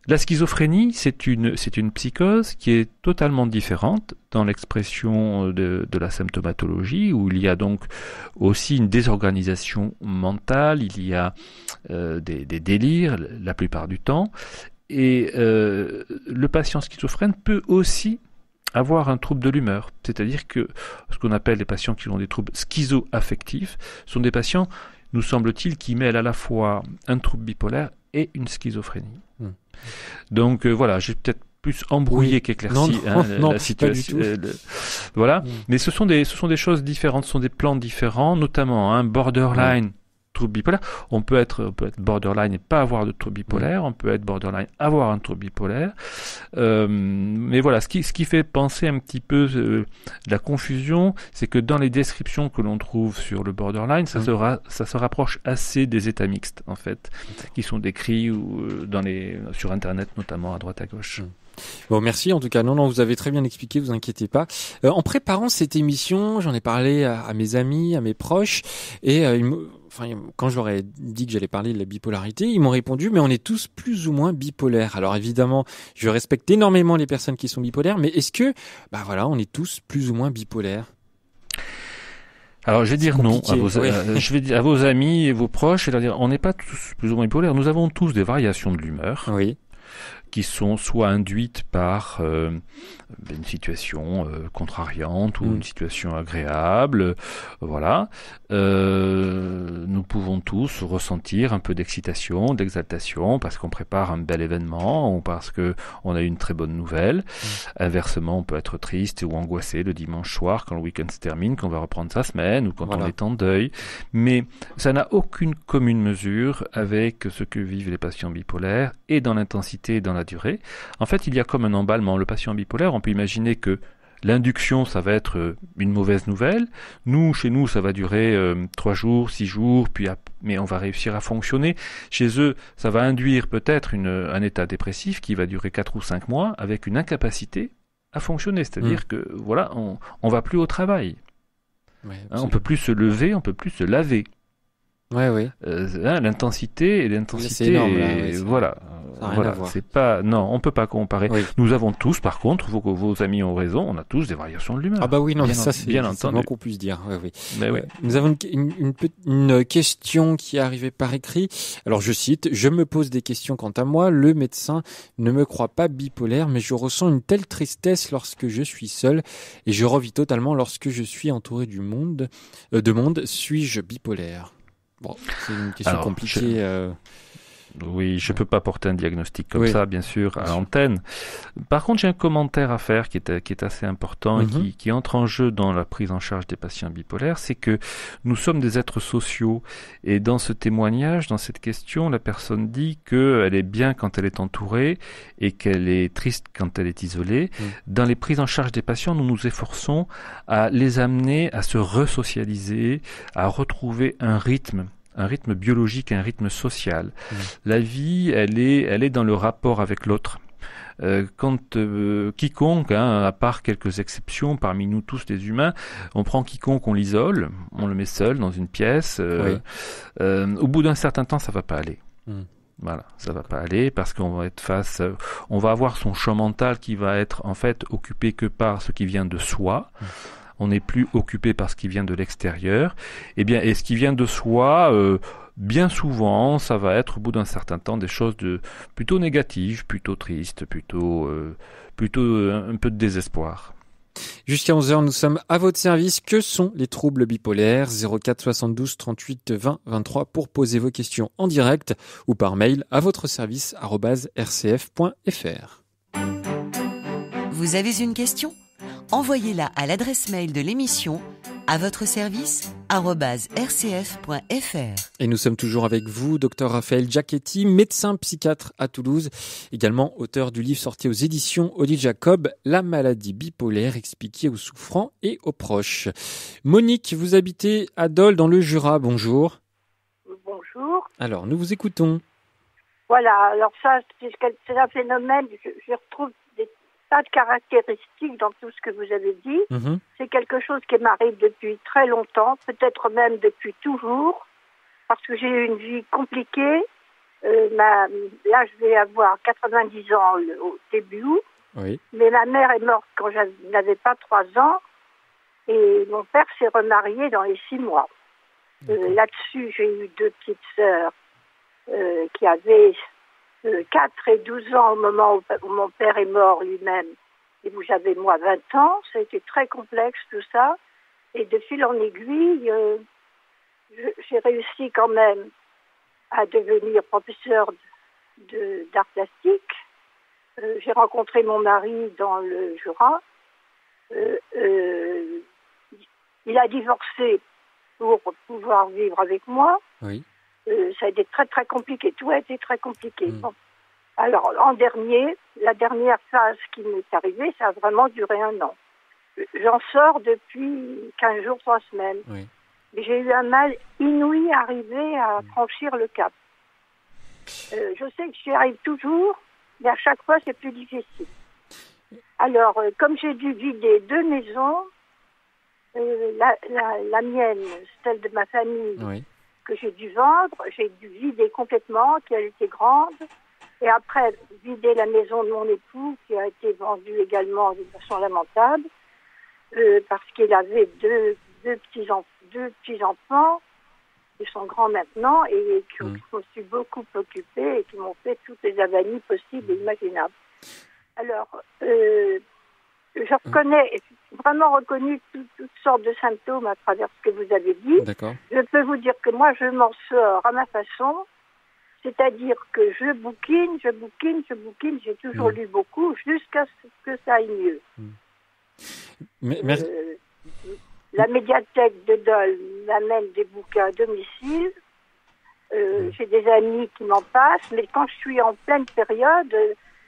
La schizophrénie, c'est une psychose qui est totalement différente dans l'expression de la symptomatologie, où il y a donc aussi une désorganisation mentale, il y a des délires la plupart du temps, et le patient schizophrène peut aussi avoir un trouble de l'humeur, c'est-à-dire que ce qu'on appelle les patients qui ont des troubles schizoaffectifs sont des patients, nous semble-t-il, qui mêlent à la fois un trouble bipolaire et une schizophrénie. Donc voilà, j'ai peut-être plus embrouillé qu'éclairci la situation. Voilà, mais ce sont des choses différentes, ce sont des plans différents, notamment borderline, trouble bipolaire. On peut être borderline et pas avoir de trouble bipolaire, on peut être borderline, avoir un trouble bipolaire. Mais voilà, ce qui fait penser un petit peu la confusion, c'est que dans les descriptions que l'on trouve sur le borderline, ça se rapproche assez des états mixtes, en fait, qui sont décrits sur Internet, notamment à droite à gauche. Bon, merci. En tout cas, non, vous avez très bien expliqué, vous inquiétez pas. En préparant cette émission, j'en ai parlé à mes amis, à mes proches, et quand je leur ai dit que j'allais parler de la bipolarité, ils m'ont répondu, mais on est tous plus ou moins bipolaires. Alors évidemment, je respecte énormément les personnes qui sont bipolaires, mais est-ce que, on est tous plus ou moins bipolaires? Alors, je vais dire non je vais dire à vos amis et vos proches, et leur dire, on n'est pas tous plus ou moins bipolaires. Nous avons tous des variations de l'humeur. Oui. Qui sont soit induites par une situation contrariante ou une situation agréable, voilà. Nous pouvons tous ressentir un peu d'excitation, d'exaltation parce qu'on prépare un bel événement ou parce que on a eu une très bonne nouvelle. Inversement, on peut être triste ou angoissé le dimanche soir quand le week-end se termine, qu'on va reprendre sa semaine ou quand on est en deuil. Mais ça n'a aucune commune mesure avec ce que vivent les patients bipolaires et dans l'intensité et dans la durée. En fait, il y a comme un emballement. Le patient bipolaire, on peut imaginer que l'induction, ça va être une mauvaise nouvelle. Chez nous, ça va durer 3 jours, 6 jours, mais on va réussir à fonctionner. Chez eux, ça va induire peut-être un état dépressif qui va durer 4 ou 5 mois avec une incapacité à fonctionner. C'est-à-dire que, voilà, on va plus au travail. Ouais, on peut plus se lever, on peut plus se laver. L'intensité, c'est énorme, là, voilà. C'est pas, non, on peut pas comparer. Nous avons tous, par contre, vos amis ont raison, on a tous des variations de l'humeur. Ah bah oui, non, mais ça c'est bien entendu qu'on puisse dire. Nous avons une question qui est arrivée par écrit. Alors je cite: je me pose des questions quant à moi. Le médecin ne me croit pas bipolaire, mais je ressens une telle tristesse lorsque je suis seul et je revis totalement lorsque je suis entouré de monde. Suis-je bipolaire? Bon, c'est une question compliquée. Oui, je peux pas porter un diagnostic comme ça, bien sûr, à l'antenne. Par contre, j'ai un commentaire à faire qui est assez important et qui entre en jeu dans la prise en charge des patients bipolaires, c'est que nous sommes des êtres sociaux. Et dans ce témoignage, dans cette question, la personne dit qu'elle est bien quand elle est entourée et qu'elle est triste quand elle est isolée. Dans les prises en charge des patients, nous nous efforçons à les amener à se resocialiser, à retrouver un rythme biologique, un rythme social. La vie, elle est dans le rapport avec l'autre. Quand quiconque, à part quelques exceptions, parmi nous tous les humains, on prend quiconque, on l'isole, on le met seul dans une pièce. Au bout d'un certain temps, ça va pas aller. Voilà, ça va pas aller parce qu'on va être on va avoir son champ mental qui va être en fait occupé que par ce qui vient de soi. on n'est plus occupé par ce qui vient de l'extérieur. Et ce qui vient de soi, bien souvent, ça va être au bout d'un certain temps des choses plutôt négatives, plutôt tristes, plutôt un peu de désespoir. Jusqu'à 11h, nous sommes à votre service. Que sont les troubles bipolaires? 04 72 38 20 23 pour poser vos questions en direct ou par mail à votre service @rcf.fr. Vous avez une question? Envoyez-la à l'adresse mail de l'émission à votre service @rcf.fr. Et nous sommes toujours avec vous, Dr Raphaël Giachetti, médecin psychiatre à Toulouse, également auteur du livre sorti aux éditions Odile Jacob, La maladie bipolaire expliquée aux souffrants et aux proches. Monique, vous habitez à Dole dans le Jura, bonjour. Bonjour. Alors, nous vous écoutons. Voilà, alors ça, c'est un phénomène, je retrouve des tas de caractéristiques dans tout ce que vous avez dit. Mmh. C'est quelque chose qui m'arrive depuis très longtemps, peut-être même depuis toujours, parce que j'ai eu une vie compliquée. Là, je vais avoir 90 ans au début août, oui. Mais ma mère est morte quand je n'avais pas 3 ans, et mon père s'est remarié dans les 6 mois. Là-dessus, j'ai eu 2 petites sœurs qui avaient 4 et 12 ans au moment où mon père est mort lui-même, et où j'avais moi 20 ans. Ça a été très complexe tout ça, et de fil en aiguille, j'ai réussi quand même à devenir professeur d'art plastique. J'ai rencontré mon mari dans le Jura. Il a divorcé pour pouvoir vivre avec moi. Oui. Ça a été très très compliqué, tout a été très compliqué. Bon. Alors la dernière phase qui m'est arrivée, ça a vraiment duré 1 an. J'en sors depuis 15 jours, 3 semaines. Oui. J'ai eu un mal inouï à arriver à franchir le cap. Je sais que j'y arrive toujours, mais à chaque fois c'est plus difficile. Alors comme j'ai dû vider 2 maisons, la mienne, celle de ma famille, oui. Que j'ai dû vendre, j'ai dû vider complètement, qui elle était grande, et après vider la maison de mon époux, qui a été vendue également de façon lamentable, parce qu'il avait deux petits-enfants, qui sont grands maintenant, et qui me suis beaucoup occupée, et qui m'ont fait toutes les avanies possibles et imaginables. Alors, je reconnais, j'ai vraiment reconnu toutes sortes de symptômes à travers ce que vous avez dit. D'accord. Je peux vous dire que moi, je m'en sors à ma façon, c'est-à-dire que je bouquine, j'ai toujours lu beaucoup jusqu'à ce que ça aille mieux. La médiathèque de Dole m'amène des bouquins à domicile. J'ai des amis qui m'en passent, mais quand je suis en pleine période,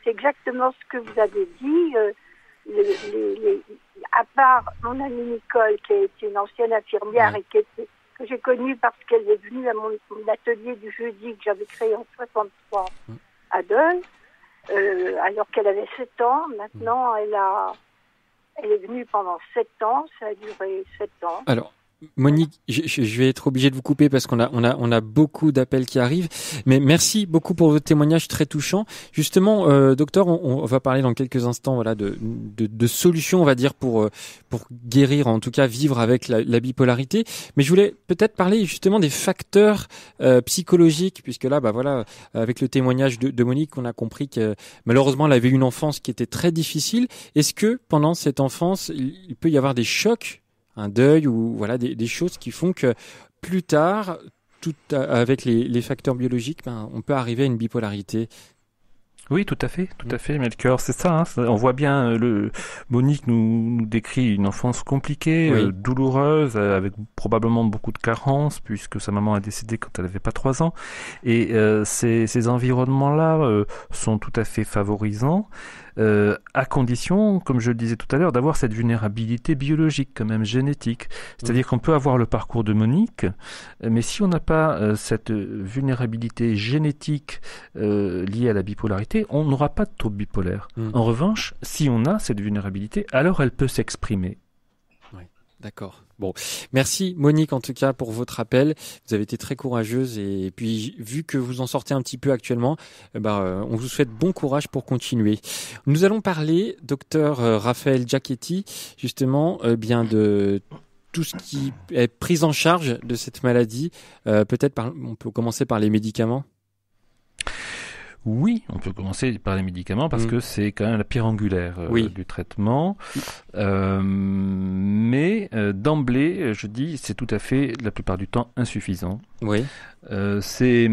c'est exactement ce que vous avez dit. À part mon amie Nicole, qui est une ancienne infirmière et que j'ai connue parce qu'elle est venue à mon atelier du jeudi que j'avais créé en 63 à Dole, alors qu'elle avait 7 ans. Maintenant, elle est venue pendant 7 ans. Ça a duré 7 ans. Alors, Monique, je vais être obligé de vous couper parce qu'on a beaucoup d'appels qui arrivent. Mais merci beaucoup pour votre témoignage très touchant. Justement, docteur, on va parler dans quelques instants, voilà, de solutions, on va dire, pour guérir, en tout cas vivre avec la bipolarité. Mais je voulais peut-être parler justement des facteurs psychologiques, puisque là, voilà, avec le témoignage de Monique, on a compris que malheureusement, elle avait une enfance qui était très difficile. Est-ce que pendant cette enfance, il peut y avoir des chocs, un deuil ou voilà des choses qui font que plus tard, avec les facteurs biologiques, on peut arriver à une bipolarité? Oui, tout à fait, Melchior, c'est ça. On voit bien, Monique nous décrit une enfance compliquée, douloureuse, avec probablement beaucoup de carences, puisque sa maman a décédé quand elle n'avait pas 3 ans. Et ces environnements-là sont tout à fait favorisants, à condition, comme je le disais tout à l'heure, d'avoir cette vulnérabilité biologique, quand même génétique. C'est-à-dire qu'on peut avoir le parcours de Monique, mais si on n'a pas cette vulnérabilité génétique liée à la bipolarité, on n'aura pas de trouble bipolaire. En revanche, si on a cette vulnérabilité, alors elle peut s'exprimer. D'accord. Bon, merci Monique en tout cas pour votre appel. Vous avez été très courageuse et puis vu que vous en sortez un petit peu actuellement, on vous souhaite bon courage pour continuer. Nous allons parler, docteur Raphaël Giachetti, justement, de tout ce qui est prise en charge de cette maladie. On peut commencer par les médicaments. Oui, on peut commencer par les médicaments parce que c'est quand même la pierre angulaire du traitement. Mais d'emblée, je dis, c'est tout à fait, la plupart du temps, insuffisant. Oui. C'est,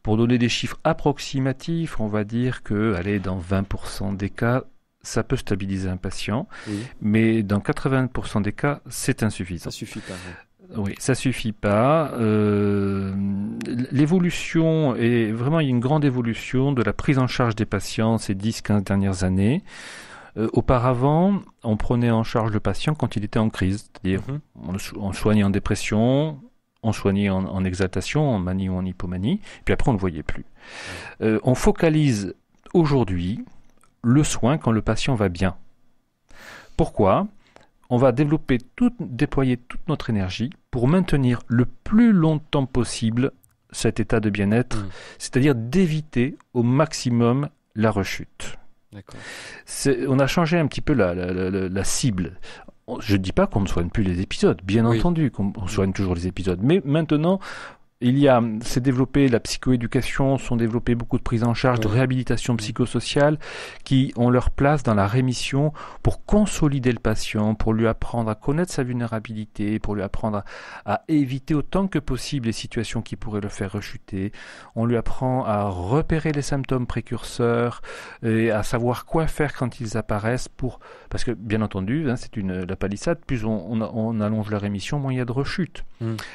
pour donner des chiffres approximatifs, on va dire que, dans 20% des cas, ça peut stabiliser un patient. Oui. Mais dans 80% des cas, c'est insuffisant. Ça suffit pas. Oui, ça suffit pas. L'évolution il y a une grande évolution de la prise en charge des patients ces 10-15 dernières années. Auparavant, on prenait en charge le patient quand il était en crise, c'est-à-dire on soignait en dépression, on soignait en exaltation, en manie ou en hypomanie, puis après on ne le voyait plus. On focalise aujourd'hui le soin quand le patient va bien. Pourquoi ? On va déployer toute notre énergie pour maintenir le plus longtemps possible cet état de bien-être, c'est-à-dire d'éviter au maximum la rechute. D'accord. On a changé un petit peu la cible. Je ne dis pas qu'on ne soigne plus les épisodes, bien entendu, qu'on soigne toujours les épisodes, mais maintenant, s'est développé la psychoéducation, sont développées beaucoup de prises en charge, de réhabilitation psychosociale qui ont leur place dans la rémission pour consolider le patient, pour lui apprendre à connaître sa vulnérabilité, pour lui apprendre à éviter autant que possible les situations qui pourraient le faire rechuter. On lui apprend à repérer les symptômes précurseurs et à savoir quoi faire quand ils apparaissent parce que, bien entendu, c'est la palissade, plus on allonge la rémission, moins il y a de rechute.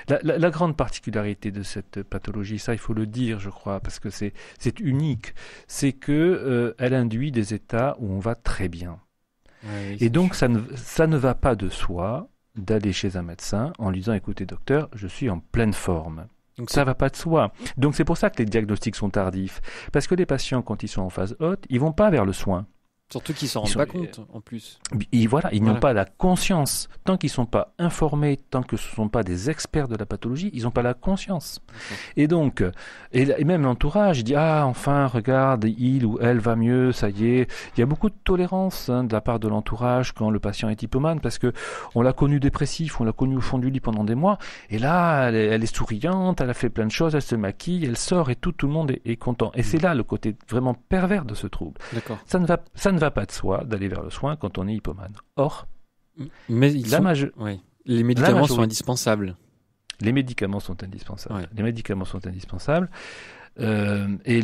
La grande particularité de cette pathologie, ça il faut le dire, je crois, parce que c'est unique, c'est que elle induit des états où on va très bien. Et donc ça ne va pas de soi d'aller chez un médecin en lui disant écoutez docteur, je suis en pleine forme. Donc ça va pas de soi. Donc c'est pour ça que les diagnostics sont tardifs, parce que les patients quand ils sont en phase haute, ils vont pas vers le soin. Surtout qu'ils ne s'en rendent pas compte, en plus. Ils n'ont pas la conscience. Tant qu'ils ne sont pas informés, tant que ce ne sont pas des experts de la pathologie, ils n'ont pas la conscience. Et donc, et même l'entourage, il dit « Ah, enfin, regarde, il ou elle va mieux, ça y est ». Il y a beaucoup de tolérance de la part de l'entourage quand le patient est hypomane, parce qu'on l'a connu dépressif, on l'a connu au fond du lit pendant des mois, et là, elle est souriante, elle a fait plein de choses, elle se maquille, elle sort, et tout le monde est content. Et c'est là le côté vraiment pervers de ce trouble. D'accord. Ça ne va pas de soi d'aller vers le soin quand on est hypomane. Or, les médicaments sont indispensables. Les médicaments sont indispensables. Ouais. Les médicaments sont indispensables. Et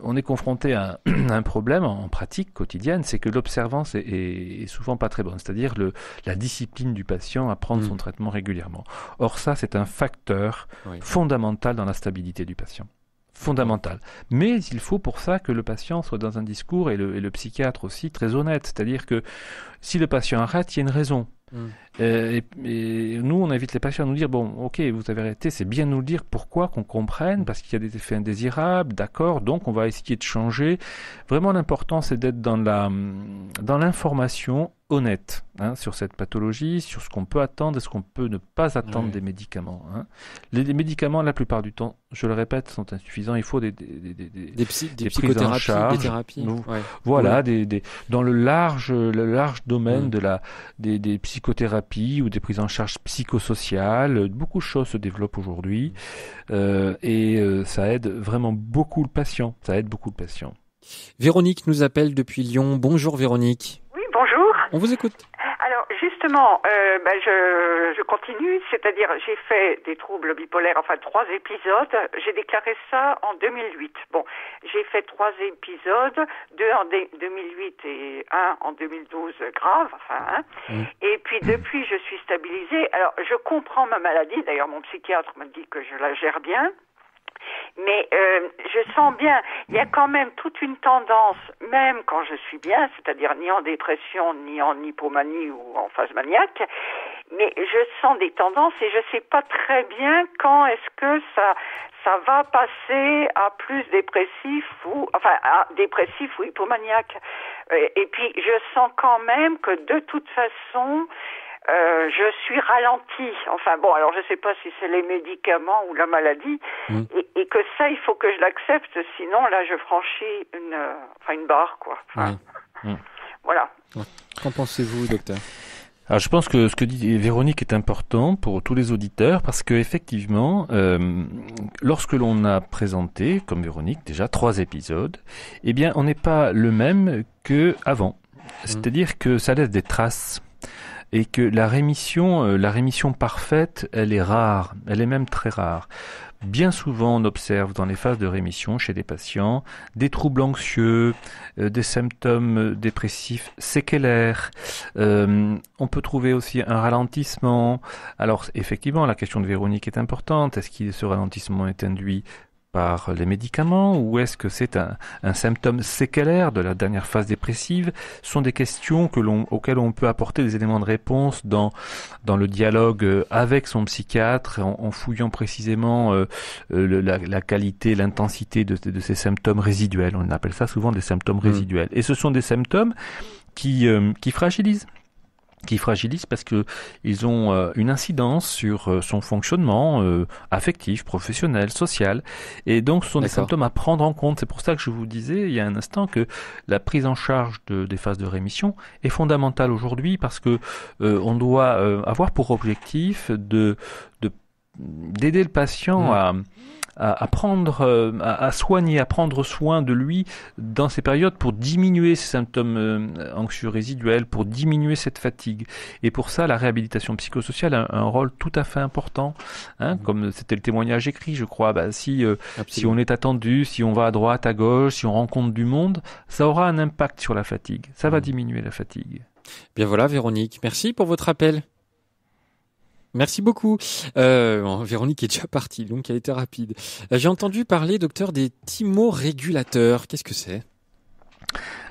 on est confronté à un problème en pratique quotidienne, c'est que l'observance est souvent pas très bonne, c'est-à-dire la discipline du patient à prendre son traitement régulièrement. Or ça, c'est un facteur fondamental dans la stabilité du patient. Fondamental. Mais il faut pour ça que le patient soit dans un discours, et le psychiatre aussi, très honnête. C'est-à-dire que si le patient arrête, il y a une raison. Et nous, on invite les patients à nous dire, bon, ok, vous avez arrêté, c'est bien de nous le dire, pourquoi, qu'on comprenne, parce qu'il y a des effets indésirables, d'accord, donc on va essayer de changer. Vraiment, l'important, c'est d'être dans l'information honnête sur cette pathologie, sur ce qu'on peut attendre et ce qu'on peut ne pas attendre des médicaments. Les médicaments, la plupart du temps, je le répète, sont insuffisants. Il faut des psychothérapies, des thérapies. Voilà, dans le large domaine des psychothérapies ou des prises en charge psychosociales. Beaucoup de choses se développent aujourd'hui et ça aide vraiment beaucoup le patient. Véronique nous appelle depuis Lyon. Bonjour Véronique. Oui, bonjour. On vous écoute. Alors justement, je continue, c'est-à-dire j'ai fait des troubles bipolaires, 3 épisodes. J'ai déclaré ça en 2008. Bon, j'ai fait 3 épisodes, 2 en 2008 et 1 en 2012 grave, Et puis depuis, je suis stabilisée. Alors je comprends ma maladie. D'ailleurs, mon psychiatre me dit que je la gère bien. Mais je sens bien, il y a quand même toute une tendance, même quand je suis bien, c'est-à-dire ni en dépression, ni en hypomanie ou en phase maniaque, mais je sens des tendances et je sais pas très bien quand est-ce que ça va passer à plus dépressif à dépressif ou hypomaniaque. Et puis je sens quand même que de toute façon, je suis ralentie. Enfin bon, alors je sais pas si c'est les médicaments ou la maladie, et que ça, il faut que je l'accepte, sinon là, je franchis une barre, quoi. Enfin, voilà. Qu'en pensez-vous, docteur ? Alors, je pense que ce que dit Véronique est important pour tous les auditeurs parce que effectivement, lorsque l'on a présenté, comme Véronique, déjà 3 épisodes, eh bien, on n'est pas le même que avant. C'est-à-dire que ça laisse des traces. Et que la rémission parfaite, elle est rare, elle est même très rare. Bien souvent, on observe dans les phases de rémission chez des patients des troubles anxieux, des symptômes dépressifs séquelaires. On peut trouver aussi un ralentissement. Alors, effectivement, la question de Véronique est importante. Est-ce que ce ralentissement est induit par les médicaments ou est-ce que c'est un symptôme séquelaire de la dernière phase dépressive? Ce sont des questions auxquelles on peut apporter des éléments de réponse dans le dialogue avec son psychiatre en fouillant précisément la qualité, l'intensité de ces symptômes résiduels. On appelle ça souvent des symptômes résiduels. Et ce sont des symptômes qui fragilisent parce que ils ont une incidence sur son fonctionnement affectif, professionnel, social, et donc ce sont des symptômes à prendre en compte. C'est pour ça que je vous disais il y a un instant que la prise en charge des phases de rémission est fondamentale aujourd'hui parce que on doit avoir pour objectif d'aider le patient à soigner, à prendre soin de lui dans ces périodes pour diminuer ces symptômes anxieux résiduels, pour diminuer cette fatigue. Et pour ça, la réhabilitation psychosociale a un rôle tout à fait important, comme c'était le témoignage écrit, je crois. Si on est attendu, si on va à droite, à gauche, si on rencontre du monde, ça aura un impact sur la fatigue. Ça va diminuer la fatigue. Bien voilà, Véronique, merci pour votre appel. Merci beaucoup. Véronique est déjà partie, donc elle a été rapide. J'ai entendu parler, docteur, des thymorégulateurs. Qu'est-ce que c'est ?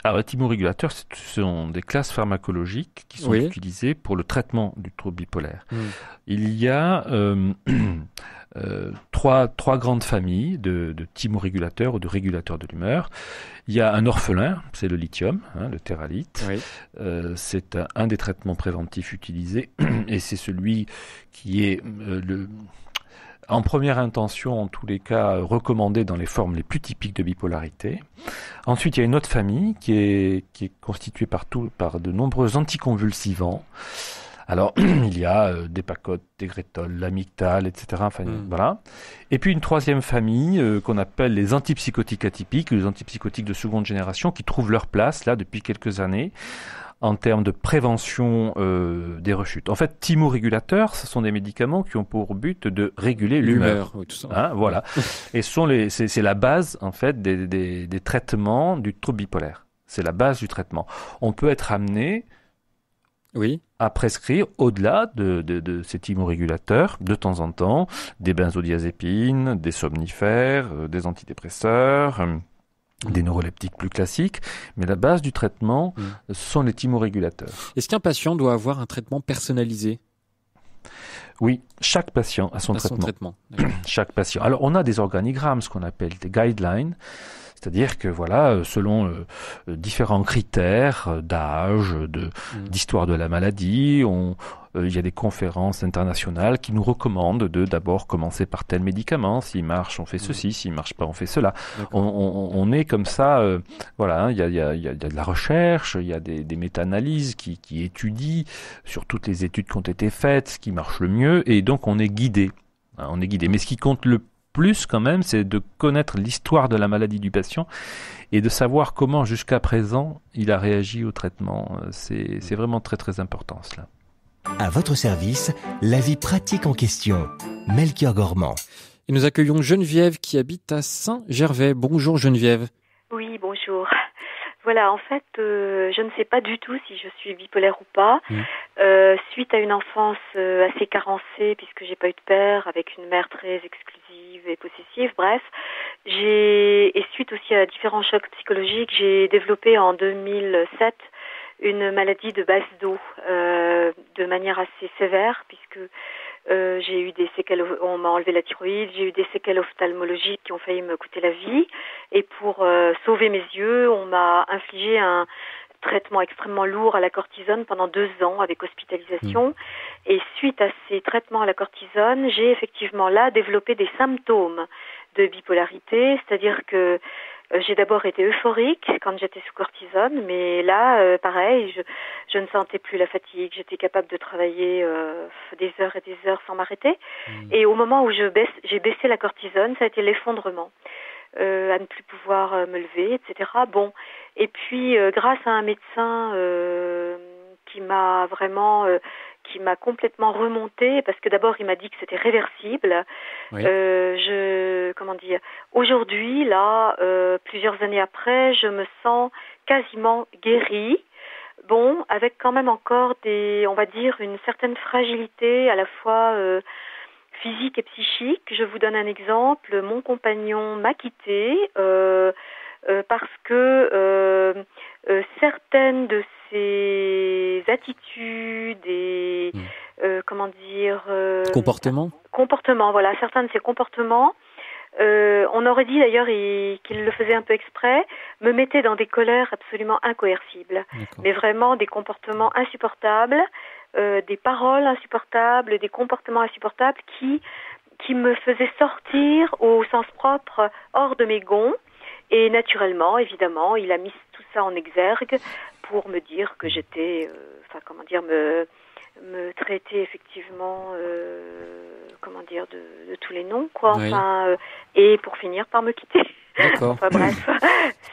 Alors, les thymorégulateurs, ce sont des classes pharmacologiques qui sont utilisées pour le traitement du trouble bipolaire. Il y a trois grandes familles de thymorégulateurs ou de régulateurs de l'humeur. Il y a un orphelin, c'est le lithium, le théralite. C'est un des traitements préventifs utilisés et c'est celui qui est en première intention, en tous les cas, recommandé dans les formes les plus typiques de bipolarité. Ensuite, il y a une autre famille qui est constituée par de nombreux anticonvulsivants. Alors, il y a des Pacote, des Grétol, l'Amictal, etc. Enfin, voilà. Et puis une troisième famille qu'on appelle les antipsychotiques atypiques, les antipsychotiques de seconde génération, qui trouvent leur place là depuis quelques années en termes de prévention des rechutes. En fait, thymorégulateurs, ce sont des médicaments qui ont pour but de réguler l'humeur. Oui, tout ça. Voilà. Et c'est la base en fait des traitements du trouble bipolaire. C'est la base du traitement. On peut être amené à prescrire au-delà de ces thymorégulateurs, de temps en temps, des benzodiazépines, des somnifères, des antidépresseurs, des neuroleptiques plus classiques, mais la base du traitement, ce sont les thymorégulateurs. Est-ce qu'un patient doit avoir un traitement personnalisé ? Oui, chaque patient a son traitement. Chaque patient. Alors, on a des organigrammes, ce qu'on appelle des guidelines. C'est-à-dire que selon différents critères d'âge, d'histoire de la maladie, il y a des conférences internationales qui nous recommandent de d'abord commencer par tel médicament. S'il marche, on fait ceci. S'il marche pas, on fait cela. On est comme ça. Il y a de la recherche, il y a des méta-analyses qui étudient sur toutes les études qui ont été faites, ce qui marche le mieux, et donc on est guidé. Mais ce qui compte le plus quand même, c'est de connaître l'histoire de la maladie du patient et de savoir comment jusqu'à présent il a réagi au traitement. C'est vraiment très très important cela. À votre service, la vie pratique en question. Melchior Gormand. Et nous accueillons Geneviève qui habite à Saint-Gervais. Bonjour Geneviève. Oui, bonjour. Voilà, en fait, je ne sais pas du tout si je suis bipolaire ou pas. Suite à une enfance assez carencée, puisque j'ai pas eu de père, avec une mère très exclusive et possessive, bref. Et suite aussi à différents chocs psychologiques, j'ai développé en 2007 une maladie de base d'eau, de manière assez sévère, puisque j'ai eu des séquelles, on m'a enlevé la thyroïde, j'ai eu des séquelles ophtalmologiques qui ont failli me coûter la vie. Et pour sauver mes yeux, on m'a infligé traitements extrêmement lourds à la cortisone pendant 2 ans avec hospitalisation. Et suite à ces traitements à la cortisone, j'ai effectivement là développé des symptômes de bipolarité, c'est-à-dire que j'ai d'abord été euphorique quand j'étais sous cortisone, mais là, pareil, je ne sentais plus la fatigue. J'étais capable de travailler des heures et des heures sans m'arrêter. Et au moment où j'ai baissé la cortisone, ça a été l'effondrement, à ne plus pouvoir me lever, etc. Bon, et puis grâce à un médecin qui m'a complètement remonté, parce que d'abord il m'a dit que c'était réversible. Oui. Aujourd'hui, là, plusieurs années après, je me sens quasiment guérie. Bon, avec quand même encore une certaine fragilité à la fois physique et psychique. Je vous donne un exemple. Mon compagnon m'a quittée parce que certaines de ses attitudes et comportements, voilà, certains de ses comportements, on aurait dit d'ailleurs qu'il le faisait un peu exprès, me mettaient dans des colères absolument incoercibles. D'accord. Mais vraiment des comportements insupportables, des paroles insupportables, des comportements insupportables qui me faisaient sortir au sens propre hors de mes gonds. Et naturellement, évidemment, il a mis tout ça en exergue pour me dire que j'étais, me traiter effectivement, de tous les noms, quoi. Oui. Et pour finir par me quitter. D'accord. Enfin bref,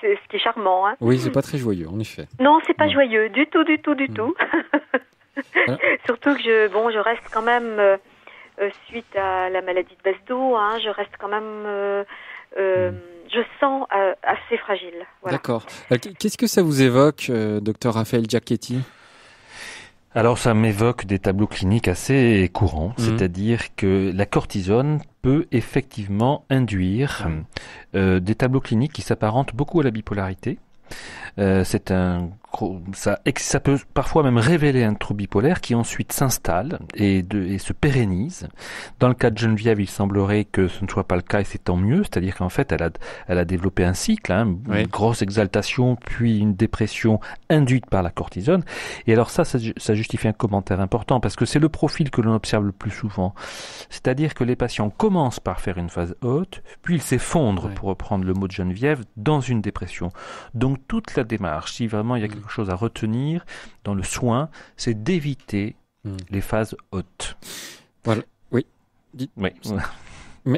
c'est ce qui est charmant, hein. Oui, c'est pas très joyeux, en effet. Non, c'est pas joyeux, du tout. Surtout que je reste quand même, suite à la maladie de Basedow, hein, je reste quand même, je sens assez fragile. Voilà. D'accord. Qu'est-ce que ça vous évoque, docteur Raphaël Giacchetti ? Alors ça m'évoque des tableaux cliniques assez courants, c'est-à-dire que la cortisone peut effectivement induire des tableaux cliniques qui s'apparentent beaucoup à la bipolarité. Ça peut parfois même révéler un trouble bipolaire qui ensuite s'installe et se pérennise. Dans le cas de Geneviève, il semblerait que ce ne soit pas le cas et c'est tant mieux, c'est-à-dire qu'en fait elle a développé un cycle, une grosse exaltation puis une dépression induite par la cortisone. Et alors ça justifie un commentaire important parce que c'est le profil que l'on observe le plus souvent. C'est-à-dire que les patients commencent par faire une phase haute, puis ils s'effondrent, pour reprendre le mot de Geneviève, dans une dépression. Donc toute la démarche, si vraiment il y a quelque chose à retenir dans le soin, c'est d'éviter les phases hautes. Voilà. Oui. Oui.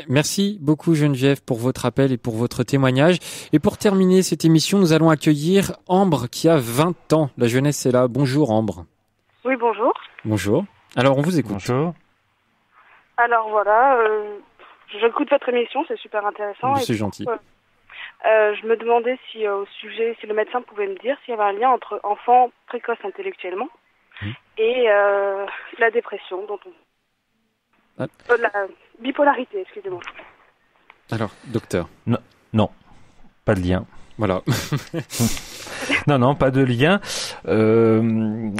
Merci beaucoup Geneviève pour votre appel et pour votre témoignage. Et pour terminer cette émission, nous allons accueillir Ambre qui a 20 ans. La jeunesse est là. Bonjour Ambre. Oui, bonjour. Bonjour. Alors on vous écoute. Bonjour. Alors voilà, j'écoute votre émission, c'est super intéressant. C'est gentil. Je me demandais si si le médecin pouvait me dire s'il y avait un lien entre enfant précoce intellectuellement et la dépression, la bipolarité, excusez-moi. Alors, docteur. Non, pas de lien. Voilà. Non, pas de lien. Dans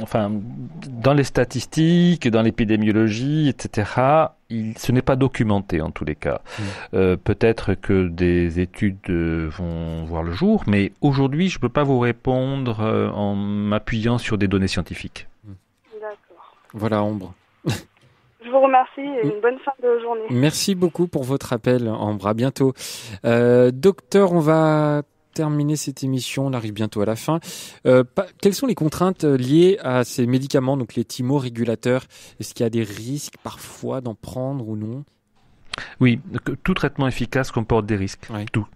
les statistiques, dans l'épidémiologie, etc., ce n'est pas documenté en tous les cas. Peut-être que des études vont voir le jour, mais aujourd'hui, je ne peux pas vous répondre en m'appuyant sur des données scientifiques. D'accord. Voilà, Ambre. Je vous remercie et une bonne fin de journée. Merci beaucoup pour votre appel, Ambre. À bientôt. Docteur, on va terminer cette émission, on arrive bientôt à la fin. Quelles sont les contraintes liées à ces médicaments, donc les thymorégulateurs ? Est-ce qu'il y a des risques parfois d'en prendre ou non ? Oui, tout traitement efficace comporte des risques, tout.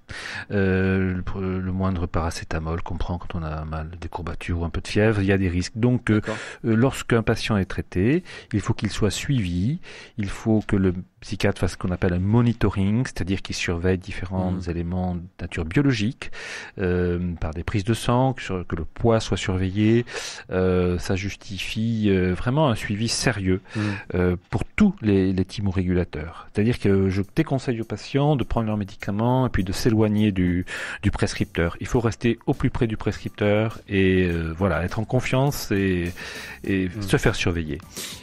Le moindre paracétamol qu'on prend quand on a mal, des courbatures ou un peu de fièvre, il y a des risques. Donc, lorsqu'un patient est traité, il faut qu'il soit suivi, il faut que le psychiatre fasse ce qu'on appelle un monitoring, c'est-à-dire qu'il surveille différents éléments de nature biologique, par des prises de sang, que le poids soit surveillé. Ça justifie vraiment un suivi sérieux pour tous les thymorégulateurs. C'est-à-dire que je déconseille aux patients de prendre leurs médicaments et puis de s'éloigner du prescripteur. Il faut rester au plus près du prescripteur et voilà, être en confiance et se faire surveiller.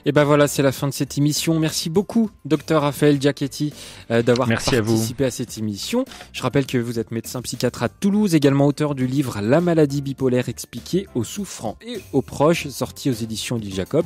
Et ben voilà, c'est la fin de cette émission. Merci beaucoup, Dr Raphaël Giachetti, d'avoir participé à cette émission. Je rappelle que vous êtes médecin psychiatre à Toulouse, également auteur du livre La maladie bipolaire expliquée aux souffrants et aux proches, sorti aux éditions du Jacob.